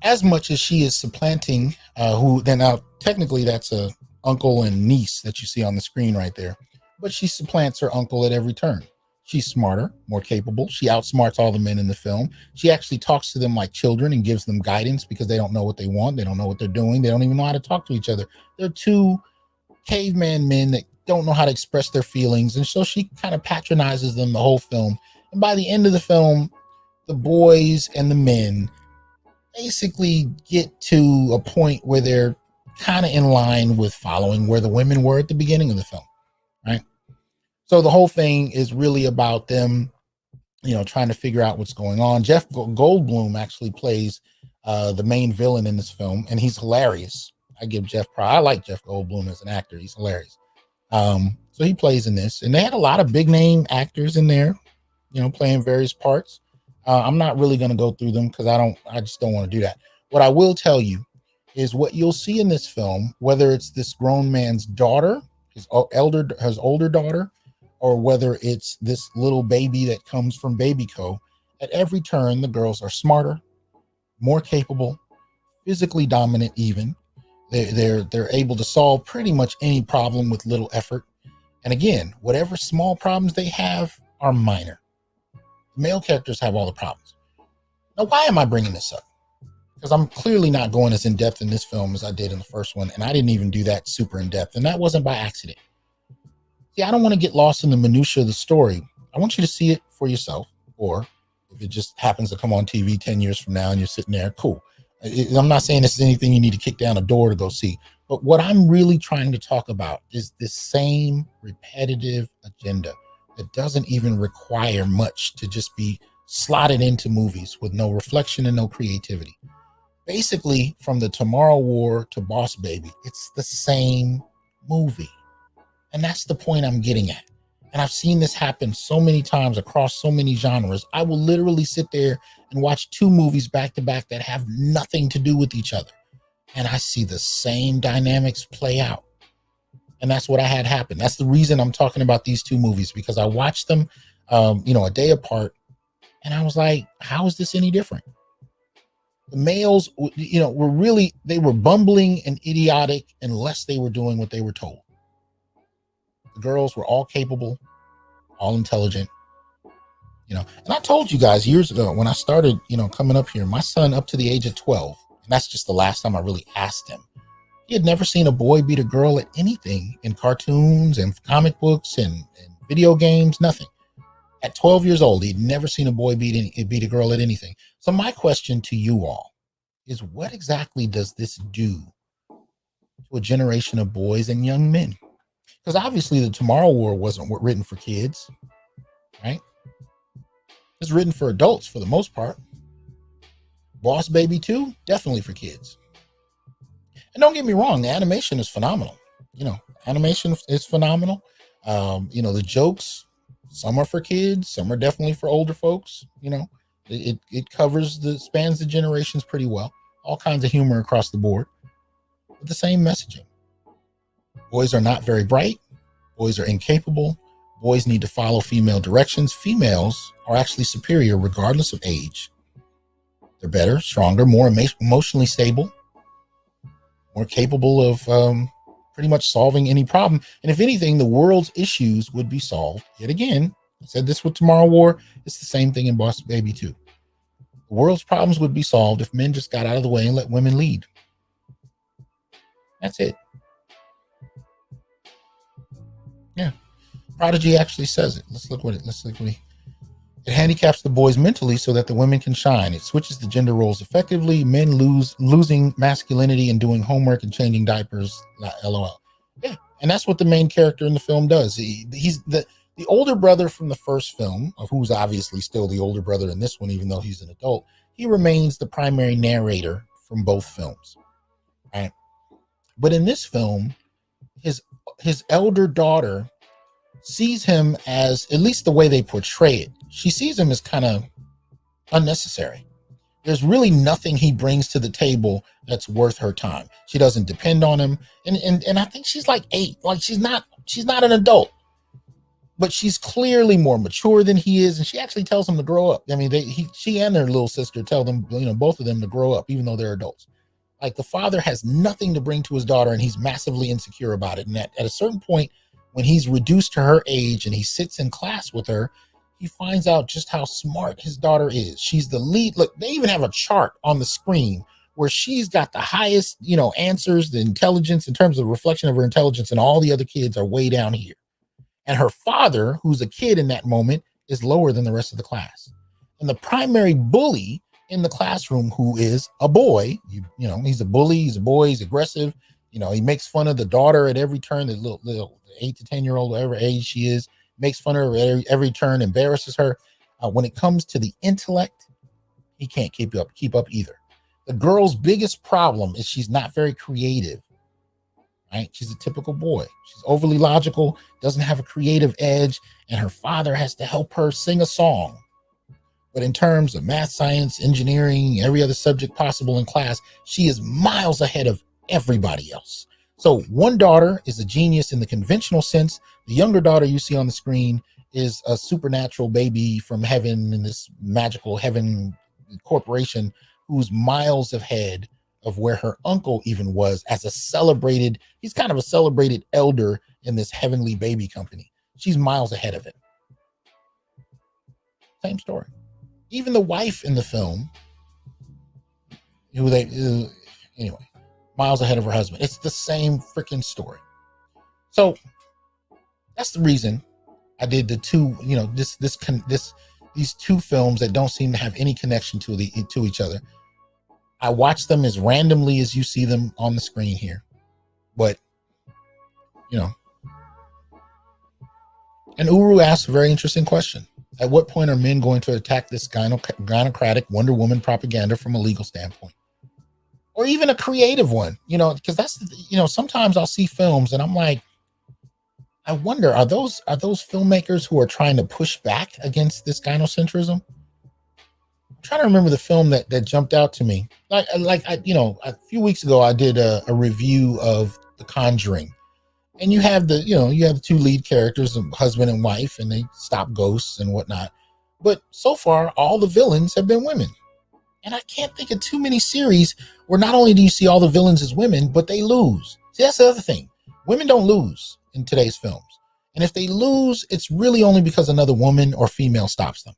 as much as she is supplanting, technically that's a uncle and niece that you see on the screen right there, but she supplants her uncle at every turn. She's smarter, more capable. She outsmarts all the men in the film. She actually talks to them like children and gives them guidance because they don't know what they want. They don't know what they're doing. They don't even know how to talk to each other. They're two caveman men that don't know how to express their feelings. And so she kind of patronizes them the whole film. And by the end of the film, the boys and the men basically get to a point where they're kind of in line with following where the women were at the beginning of the film, right? So the whole thing is really about them, trying to figure out what's going on. Jeff Goldblum actually plays the main villain in this film, and he's hilarious. I give Jeff pride. I like Jeff Goldblum as an actor. He's hilarious. So he plays in this, and they had a lot of big name actors in there, playing various parts. I'm not really going to go through them because I just don't want to do that. What I will tell you is what you'll see in this film, whether it's this grown man's daughter, his older daughter, or whether it's this little baby that comes from Baby Co. At every turn, the girls are smarter, more capable, physically dominant even. They're able to solve pretty much any problem with little effort. And again, whatever small problems they have are minor. The male characters have all the problems. Now, why am I bringing this up? Because I'm clearly not going as in depth in this film as I did in the first one, and I didn't even do that super in depth, and that wasn't by accident. See, I don't want to get lost in the minutia of the story. I want you to see it for yourself, or if it just happens to come on TV 10 years from now and you're sitting there, cool. I'm not saying this is anything you need to kick down a door to go see, but what I'm really trying to talk about is this same repetitive agenda that doesn't even require much to just be slotted into movies with no reflection and no creativity. Basically, from the Tomorrow War to Boss Baby, it's the same movie. And that's the point I'm getting at. And I've seen this happen so many times across so many genres. I will literally sit there and watch two movies back to back that have nothing to do with each other. And I see the same dynamics play out. And that's what I had happen. That's the reason I'm talking about these two movies, because I watched them, a day apart. And I was like, how is this any different? The males, they were bumbling and idiotic unless they were doing what they were told. The girls were all capable, all intelligent, and I told you guys years ago when I started, coming up here, my son up to the age of 12, and that's just the last time I really asked him. He had never seen a boy beat a girl at anything in cartoons and comic books and video games, nothing. At 12 years old, he'd never seen a boy beat a girl at anything. So my question to you all is, what exactly does this do to a generation of boys and young men? Because obviously the Tomorrow War wasn't written for kids, right? It's written for adults for the most part. Boss Baby 2, definitely for kids. And don't get me wrong, the animation is phenomenal. Animation is phenomenal. The jokes, some are for kids, some are definitely for older folks. It spans the generations pretty well. All kinds of humor across the board. But the same messaging. Boys are not very bright. Boys are incapable. Boys need to follow female directions. Females are actually superior regardless of age. They're better, stronger, more emotionally stable, more capable of pretty much solving any problem. And if anything, the world's issues would be solved. Yet again, I said this with Tomorrow War. It's the same thing in Boss Baby 2. The world's problems would be solved if men just got out of the way and let women lead. That's it. Yeah. Prodigy actually says it. Let's look what it handicaps the boys mentally so that the women can shine. It switches the gender roles effectively. Men losing masculinity and doing homework and changing diapers. LOL. Yeah, and that's what the main character in the film does. He's the older brother from the first film, of who's obviously still the older brother in this one, even though he's an adult. He remains the primary narrator from both films, right? But in this film, his elder daughter sees him as, at least the way they portray it, she sees him as kind of unnecessary. There's really nothing he brings to the table that's worth her time. She doesn't depend on him. And I think she's like 8. Like she's not an adult, but she's clearly more mature than he is. And she actually tells him to grow up. I mean, she and their little sister tell them, both of them to grow up, even though they're adults. Like the father has nothing to bring to his daughter and he's massively insecure about it. And at a certain point, when he's reduced to her age and he sits in class with her, he finds out just how smart his daughter is. She's the lead. Look, they even have a chart on the screen where she's got the highest, answers, the intelligence in terms of reflection of her intelligence, and all the other kids are way down here. And her father, who's a kid in that moment, is lower than the rest of the class. And the primary bully in the classroom, who is a boy, he's a bully, he's a boy, he's aggressive. He makes fun of the daughter at every turn, the little 8 to 10-year-old, whatever age she is, makes fun of her at every turn, embarrasses her. When it comes to the intellect, he can't keep up either. The girl's biggest problem is she's not very creative, right? She's a typical boy. She's overly logical, doesn't have a creative edge, and her father has to help her sing a song. But in terms of math, science, engineering, every other subject possible in class, she is miles ahead of everybody else. So one daughter is a genius in the conventional sense. The younger daughter you see on the screen is a supernatural baby from heaven in this magical heaven corporation who's miles ahead of where her uncle even was as he's kind of a celebrated elder in this heavenly baby company. She's miles ahead of him. Same story. Even the wife in the film, anyway, miles ahead of her husband. It's the same freaking story. So that's the reason I did the two, these two films that don't seem to have any connection to each other. I watch them as randomly as you see them on the screen here. But, and Uru asked a very interesting question. At what point are men going to attack this gynocratic Wonder Woman propaganda from a legal standpoint? Or even a creative one, because that's, sometimes I'll see films and I'm like, I wonder, are those filmmakers who are trying to push back against this gynocentrism? I'm trying to remember the film that jumped out to me. A few weeks ago, I did a review of The Conjuring, and you have the two lead characters, husband and wife, and they stop ghosts and whatnot. But so far, all the villains have been women. And I can't think of too many series where not only do you see all the villains as women, but they lose. See, that's the other thing. Women don't lose in today's films. And if they lose, it's really only because another woman or female stops them.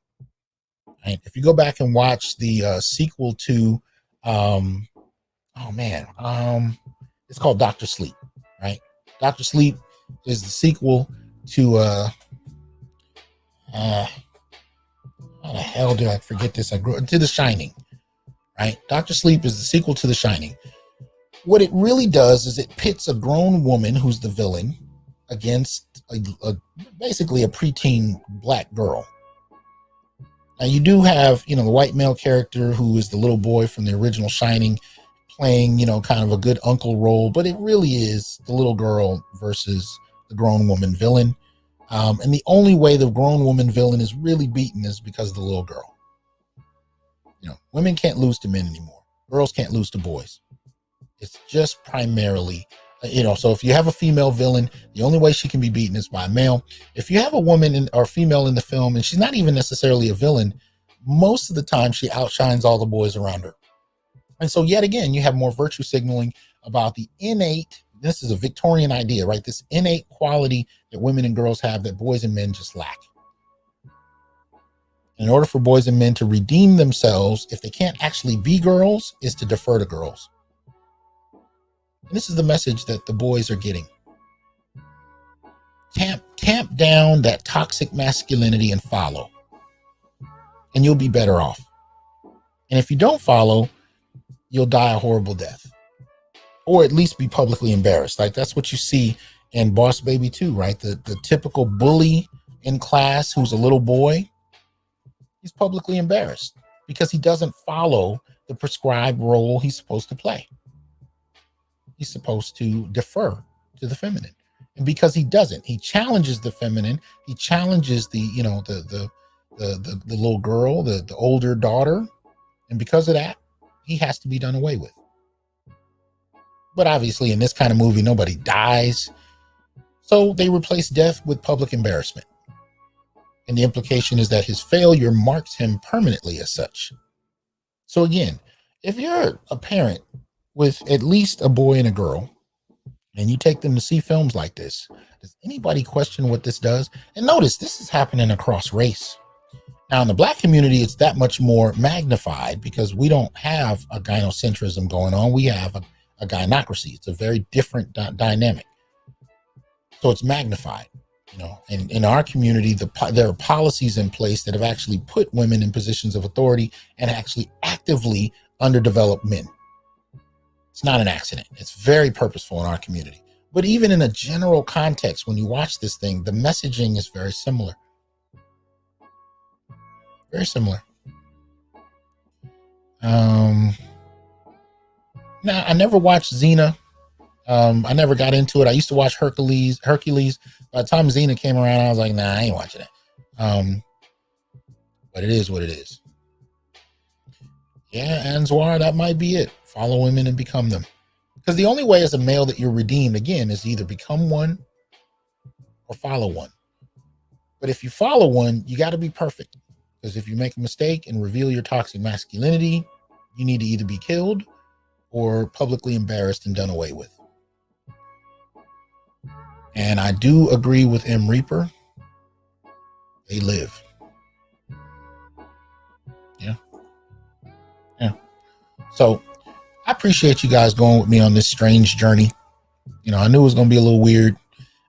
Right? If you go back and watch the sequel to, it's called Dr. Sleep, right? Dr. Sleep is the sequel to, how the hell did I forget this? To The Shining. Right? Dr. Sleep is the sequel to The Shining. What it really does is it pits a grown woman who's the villain against basically a preteen black girl. Now you do have, the white male character who is the little boy from the original Shining playing, kind of a good uncle role, but it really is the little girl versus the grown woman villain. And the only way the grown woman villain is really beaten is because of the little girl. Women can't lose to men anymore. Girls can't lose to boys. It's just primarily, so if you have a female villain, the only way she can be beaten is by a male. If you have a woman or female in the film, and she's not even necessarily a villain, most of the time she outshines all the boys around her. And so yet again, you have more virtue signaling about the innate, this is a Victorian idea, right? This innate quality that women and girls have that boys and men just lack. In order for boys and men to redeem themselves, if they can't actually be girls, is to defer to girls. And this is the message that the boys are getting. Tamp down that toxic masculinity and follow. And you'll be better off. And if you don't follow, you'll die a horrible death. Or at least be publicly embarrassed. Like that's what you see in Boss Baby 2, right? The typical bully in class who's a little boy. He's publicly embarrassed because he doesn't follow the prescribed role he's supposed to play. He's supposed to defer to the feminine. And because he doesn't, he challenges the feminine. He challenges the little girl, the older daughter. And because of that, he has to be done away with. But obviously in this kind of movie, nobody dies. So they replace death with public embarrassment. And the implication is that his failure marks him permanently as such. So again, if you're a parent with at least a boy and a girl, and you take them to see films like this, does anybody question what this does? And notice this is happening across race. Now in the Black community, it's that much more magnified because we don't have a gynocentrism going on. We have a gynocracy. It's a very different dynamic. So it's magnified. And in our community, there are policies in place that have actually put women in positions of authority and actually actively underdeveloped men. It's not an accident. It's very purposeful in our community. But even in a general context, when you watch this thing, the messaging is very similar. Very similar. Now, I never watched Xena. I never got into it. I used to watch Hercules. By the time Xena came around, I was like, nah, I ain't watching it. But it is what it is. Yeah, Anzwar, that might be it. Follow women and become them. Because the only way as a male that you're redeemed, again, is either become one or follow one. But if you follow one, you got to be perfect. Because if you make a mistake and reveal your toxic masculinity, you need to either be killed or publicly embarrassed and done away with. And I do agree with M. Reaper. They live. Yeah. So I appreciate you guys going with me on this strange journey. I knew it was going to be a little weird.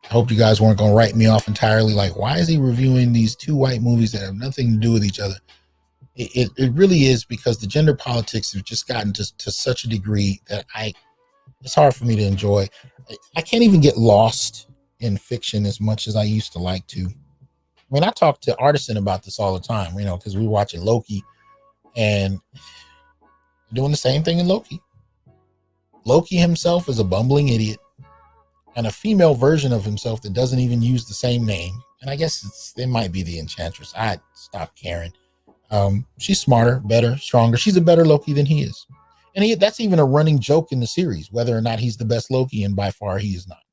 I hope you guys weren't going to write me off entirely. Like, why is he reviewing these two white movies that have nothing to do with each other? It really is because the gender politics have just gotten to such a degree that it's hard for me to enjoy. I can't even get lost in fiction as much as I used to like to. I mean, I talk to Artisan about this all the time, because we're watching Loki and doing the same thing in Loki. Loki himself is a bumbling idiot. and a female version of himself that doesn't even use the same name. And I guess it might be the Enchantress. I stopped caring. She's smarter, better, stronger. She's a better Loki than he is. And that's even a running joke in the series, whether or not he's the best Loki, and by far he is not.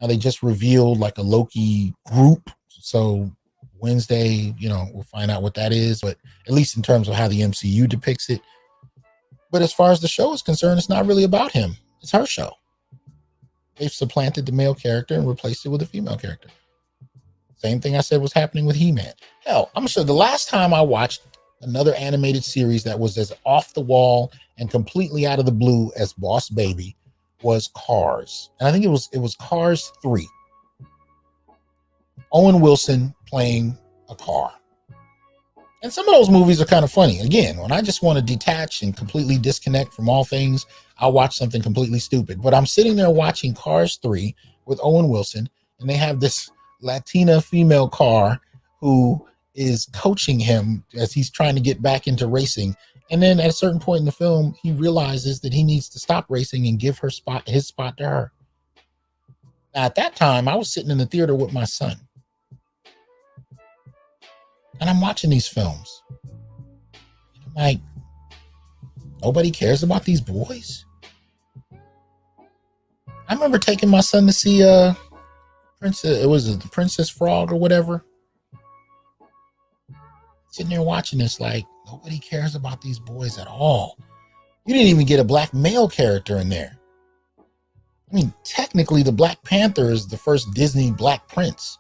Now they just revealed like a Loki group. So Wednesday, we'll find out what that is, but at least in terms of how the MCU depicts it. But as far as the show is concerned, it's not really about him. It's her show. They've supplanted the male character and replaced it with a female character. Same thing I said was happening with He-Man. Hell, I'm sure the last time I watched another animated series that was as off the wall and completely out of the blue as Boss Baby was Cars. And I think it was Cars 3. Owen Wilson playing a car. And some of those movies are kind of funny. Again, when I just want to detach and completely disconnect from all things, I'll watch something completely stupid. But I'm sitting there watching Cars 3 with Owen Wilson, and they have this Latina female car who is coaching him as he's trying to get back into racing. And then at a certain point in the film, he realizes that he needs to stop racing and give his spot to her. Now, at that time, I was sitting in the theater with my son. And I'm watching these films. I'm like, nobody cares about these boys? I remember taking my son to see the Princess Frog or whatever. Sitting there watching this like, nobody cares about these boys at all. You didn't even get a black male character in there. I mean, technically, the Black Panther is the first Disney black prince.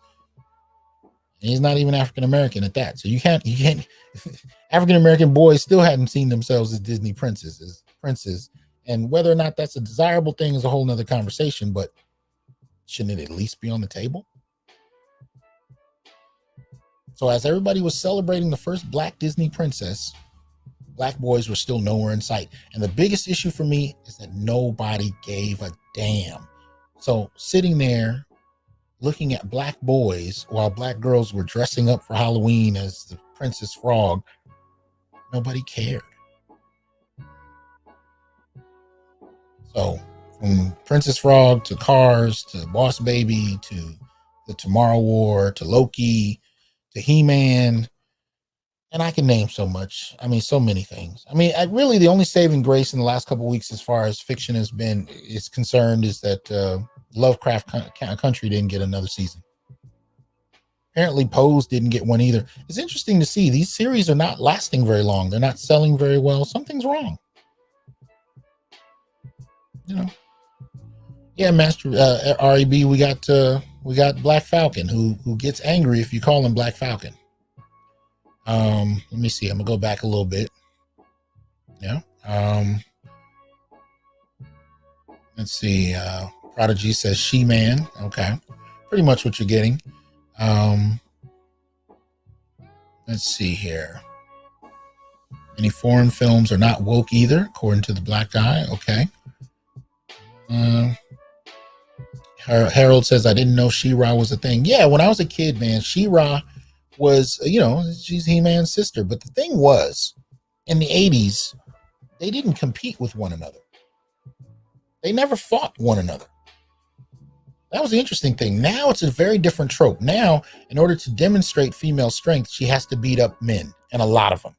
And he's not even African American at that. So you can't African American boys still hadn't seen themselves as Disney princes. And whether or not that's a desirable thing is a whole nother conversation, but shouldn't it at least be on the table? So as everybody was celebrating the first black Disney princess, black boys were still nowhere in sight. And the biggest issue for me is that nobody gave a damn. So sitting there looking at black boys while black girls were dressing up for Halloween as the Princess Frog, nobody cared. So from Princess Frog to Cars to Boss Baby to the Tomorrow War to Loki to He-Man, and I can name so much. I mean, so many things. I mean, really the only saving grace in the last couple of weeks as far as fiction is concerned is that Lovecraft Country didn't get another season. Apparently Pose didn't get one either. It's interesting to see these series are not lasting very long. They're not selling very well. Something's wrong. Yeah, Master REB, we got Black Falcon who gets angry if you call him Black Falcon. Let me see. I'm gonna go back a little bit. Yeah. Let's see. Prodigy says She-Man. Okay. Pretty much what you're getting. Let's see here. Any foreign films are not woke either, according to the black guy. Okay. Harold says, I didn't know She-Ra was a thing. Yeah, when I was a kid, man, She-Ra was, she's He-Man's sister. But the thing was, in the 80s, they didn't compete with one another. They never fought one another. That was the interesting thing. Now it's a very different trope. Now, in order to demonstrate female strength, she has to beat up men, and a lot of them.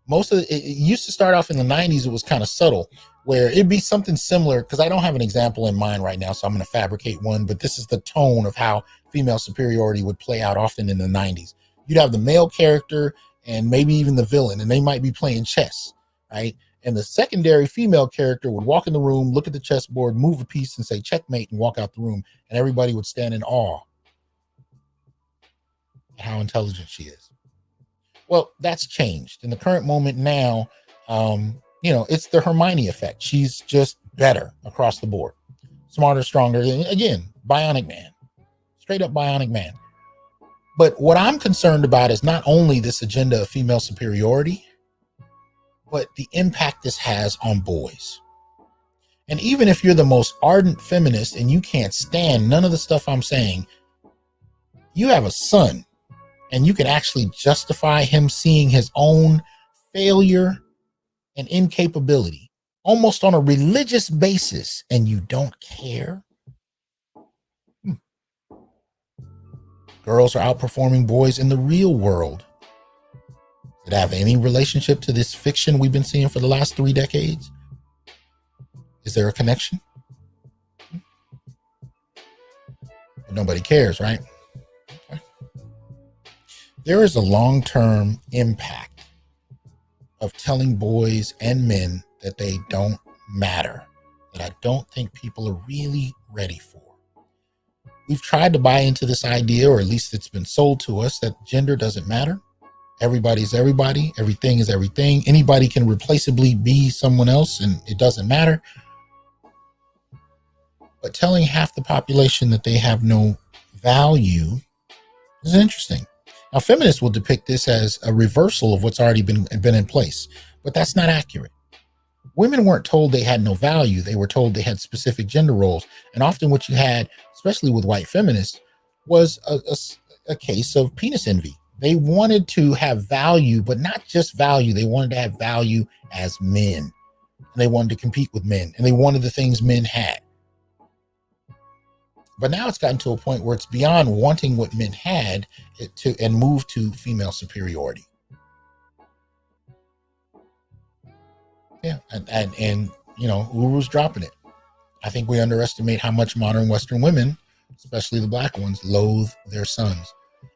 It used to start off in the 90s. It was kind of subtle, where it'd be something similar, because I don't have an example in mind right now, so I'm going to fabricate one, but this is the tone of how female superiority would play out often in the 90s. You'd have the male character and maybe even the villain, and they might be playing chess, right? And the secondary female character would walk in the room, look at the chessboard, move a piece and say checkmate and walk out the room, and everybody would stand in awe at how intelligent she is. Well, that's changed. In the current moment now, it's the Hermione effect. She's just better across the board. Smarter, stronger. Again, bionic man. Straight up bionic man. But what I'm concerned about is not only this agenda of female superiority, but the impact this has on boys. And even if you're the most ardent feminist and you can't stand none of the stuff I'm saying, you have a son and you can actually justify him seeing his own failure and incapability almost on a religious basis, and you don't care. Girls are outperforming boys in the real world. Does it have any relationship to this fiction we've been seeing for the last 3 decades? Is there a connection? But nobody cares, right? Okay. There is a long-term impact of telling boys and men that they don't matter, that I don't think people are really ready for. We've tried to buy into this idea, or at least it's been sold to us, that gender doesn't matter. Everybody's everybody. Everything is everything. Anybody can replaceably be someone else, and it doesn't matter. But telling half the population that they have no value is interesting. Now, feminists will depict this as a reversal of what's already been in place, but that's not accurate. Women weren't told they had no value. They were told they had specific gender roles. And often what you had, especially with white feminists, was a case of penis envy. They wanted to have value, but not just value. They wanted to have value as men. And they wanted to compete with men. And they wanted the things men had. But now it's gotten to a point where it's beyond wanting what men had and move to female superiority. Yeah, and you know, Uru's dropping it. I think we underestimate how much modern Western women, especially the black ones, loathe their sons.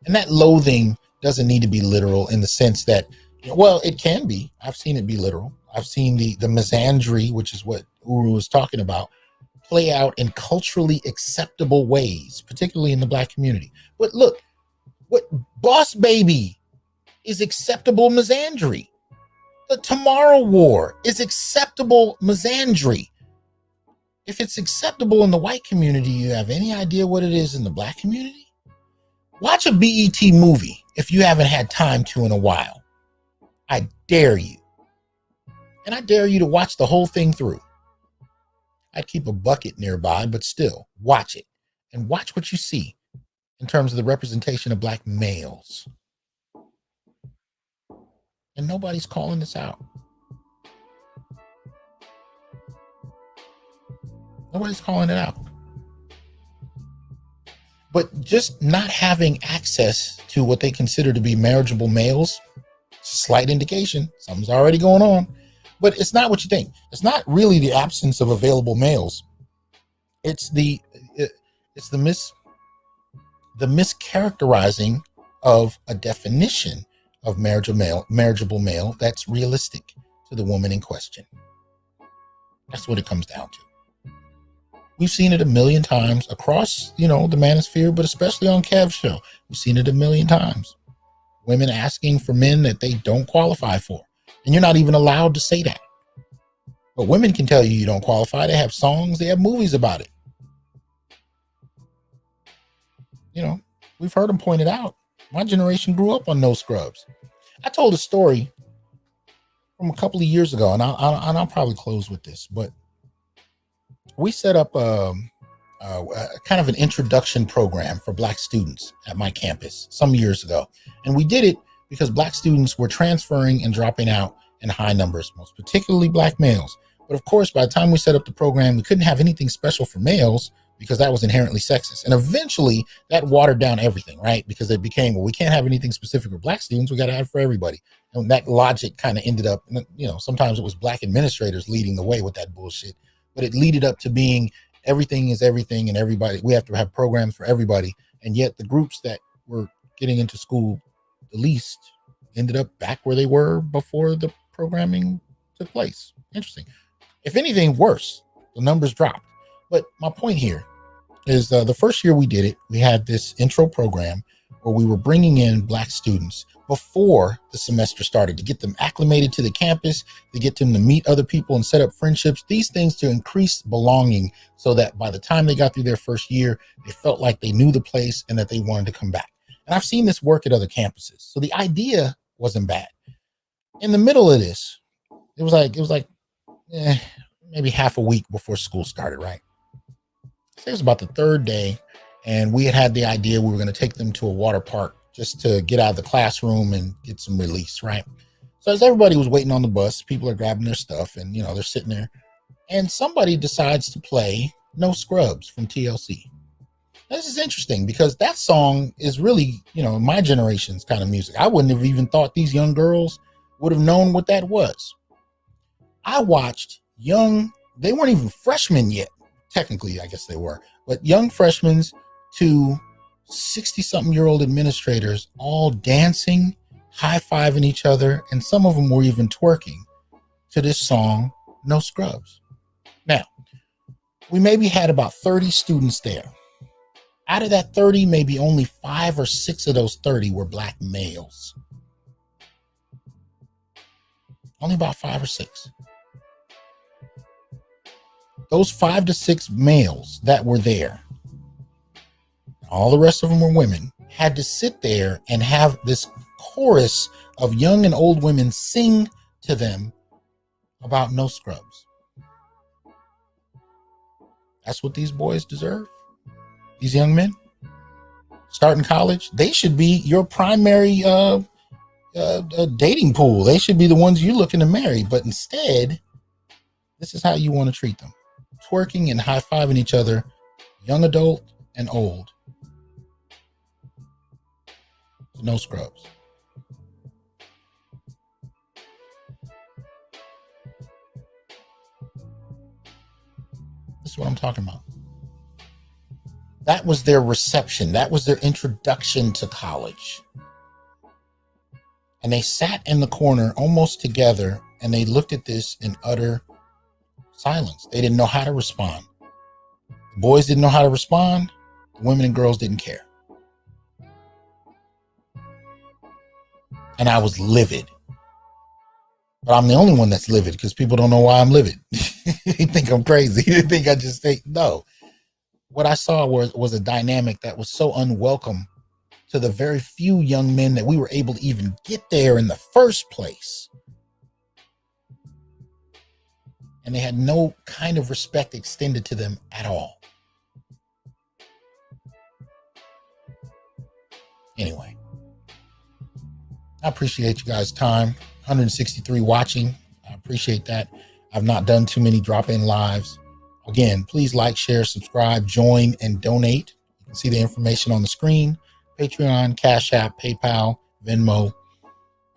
And that loathing doesn't need to be literal in the sense that, well, it can be. I've seen it be literal. I've seen the misandry, which is what Uru is talking about, play out in culturally acceptable ways, particularly in the black community. But look, what Boss Baby is acceptable misandry. The Tomorrow War is acceptable misandry. If it's acceptable in the white community, you have any idea what it is in the black community? Watch a BET movie if you haven't had time to in a while. I dare you. And I dare you to watch the whole thing through. I'd keep a bucket nearby, but still, watch it. And watch what you see in terms of the representation of black males. And nobody's calling this out. Nobody's calling it out. But just not having access to what they consider to be marriageable males, slight indication something's already going on. But it's not what you think. It's not really the absence of available males. It's the mischaracterizing of a definition of marriageable male that's realistic to the woman in question. That's what it comes down to. We've seen it a million times across, the manosphere, but especially on Kev's show. We've seen it a million times. Women asking for men that they don't qualify for. And you're not even allowed to say that. But women can tell you don't qualify. They have songs, they have movies about it. We've heard them pointed out. My generation grew up on No Scrubs. I told a story from a couple of years ago, and I'll probably close with this, but we set up a kind of an introduction program for black students at my campus some years ago. And we did it because black students were transferring and dropping out in high numbers, most particularly black males. But of course, by the time we set up the program, we couldn't have anything special for males because that was inherently sexist. And eventually that watered down everything, right? Because it became, well, we can't have anything specific for black students. We got to have for everybody. And that logic kind of ended up, sometimes it was black administrators leading the way with that bullshit, but it leaded up to being everything is everything and everybody. We have to have programs for everybody. And yet the groups that were getting into school the least ended up back where they were before the programming took place. Interesting. If anything, worse, the numbers dropped. But my point here is the first year we did it, we had this intro program where we were bringing in black students before the semester started to get them acclimated to the campus, to get them to meet other people and set up friendships, these things to increase belonging so that by the time they got through their first year, they felt like they knew the place and that they wanted to come back. And I've seen this work at other campuses. So the idea wasn't bad. In the middle of this, it was like maybe half a week before school started, right? It was about the third day, and we had the idea we were going to take them to a water park just to get out of the classroom and get some release, right? So as everybody was waiting on the bus, people are grabbing their stuff, and they're sitting there, and somebody decides to play No Scrubs from TLC. This is interesting because that song is really, my generation's kind of music. I wouldn't have even thought these young girls would have known what that was. I watched they weren't even freshmen yet. Technically, I guess they were, but young freshmen to 60-something-year-old administrators all dancing, high-fiving each other, and some of them were even twerking to this song, No Scrubs. Now, we maybe had about 30 students there. Out of that 30, maybe only 5 or 6 of those 30 were black males. Only about 5 or 6. Those 5 to 6 males that were there, all the rest of them were women, had to sit there and have this chorus of young and old women sing to them about no scrubs. That's what these boys deserve. These young men starting college, they should be your primary dating pool. They should be the ones you're looking to marry. But instead, this is how you want to treat them. Twerking and high-fiving each other, young adult and old. No scrubs. This is what I'm talking about. That was their reception. That was their introduction to college. And they sat in the corner almost together and they looked at this in utter silence. They didn't know how to respond. The boys didn't know how to respond. The women and girls didn't care. And I was livid. But I'm the only one that's livid because people don't know why I'm livid. They think I'm crazy. They think I just say no. What I saw was a dynamic that was so unwelcome to the very few young men that we were able to even get there in the first place. And they had no kind of respect extended to them at all. Anyway, I appreciate you guys' time. 163 watching. I appreciate that. I've not done too many drop-in lives. Again, please like, share, subscribe, join, and donate. You can see the information on the screen. Patreon, Cash App, PayPal, Venmo.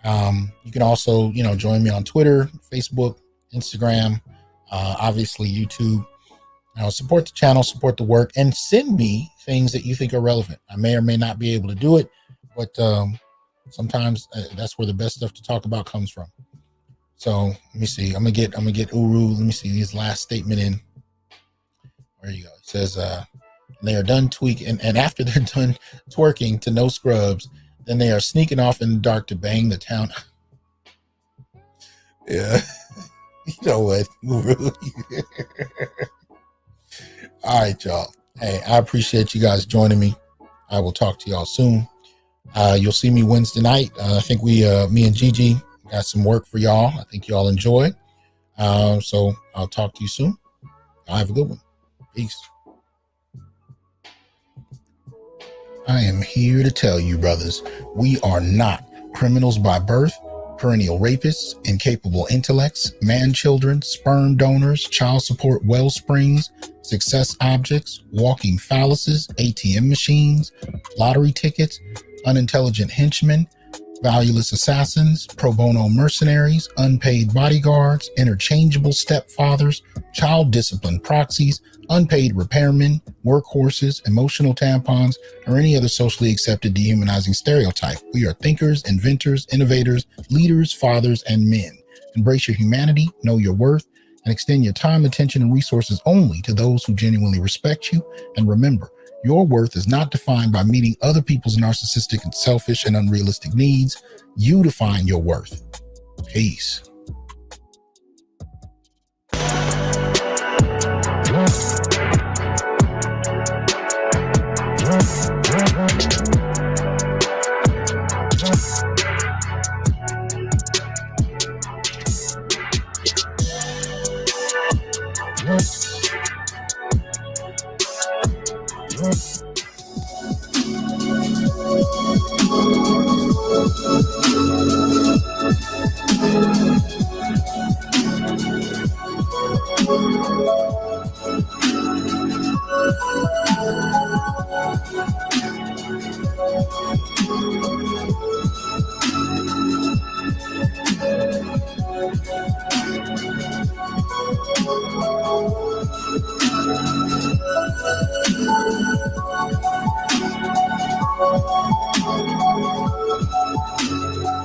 You can also, join me on Twitter, Facebook, Instagram, obviously YouTube. Support the channel, support the work, and send me things that you think are relevant. I may or may not be able to do it, but sometimes that's where the best stuff to talk about comes from. So let me see. I'm gonna get Uru. Let me see his last statement in. There you go. It says they are done tweaking, and after they're done twerking to no scrubs, then they are sneaking off in the dark to bang the town. Yeah. You know what, Uru? All right, y'all. Hey, I appreciate you guys joining me. I will talk to y'all soon. You'll see me Wednesday night. I think me and Gigi got some work for y'all. I think y'all enjoy. So I'll talk to you soon. Y'all have a good one. Peace. I am here to tell you, brothers, we are not criminals by birth, perennial rapists, incapable intellects, man-children, sperm donors, child support well springs, success objects, walking phalluses, ATM machines, lottery tickets, unintelligent henchmen, valueless assassins, pro bono mercenaries, unpaid bodyguards, interchangeable stepfathers, child discipline proxies, unpaid repairmen, workhorses, emotional tampons, or any other socially accepted dehumanizing stereotype. We are thinkers, inventors, innovators, leaders, fathers, and men. Embrace your humanity, know your worth, and extend your time, attention, and resources only to those who genuinely respect you. And remember, your worth is not defined by meeting other people's narcissistic and selfish and unrealistic needs. You define your worth. Peace.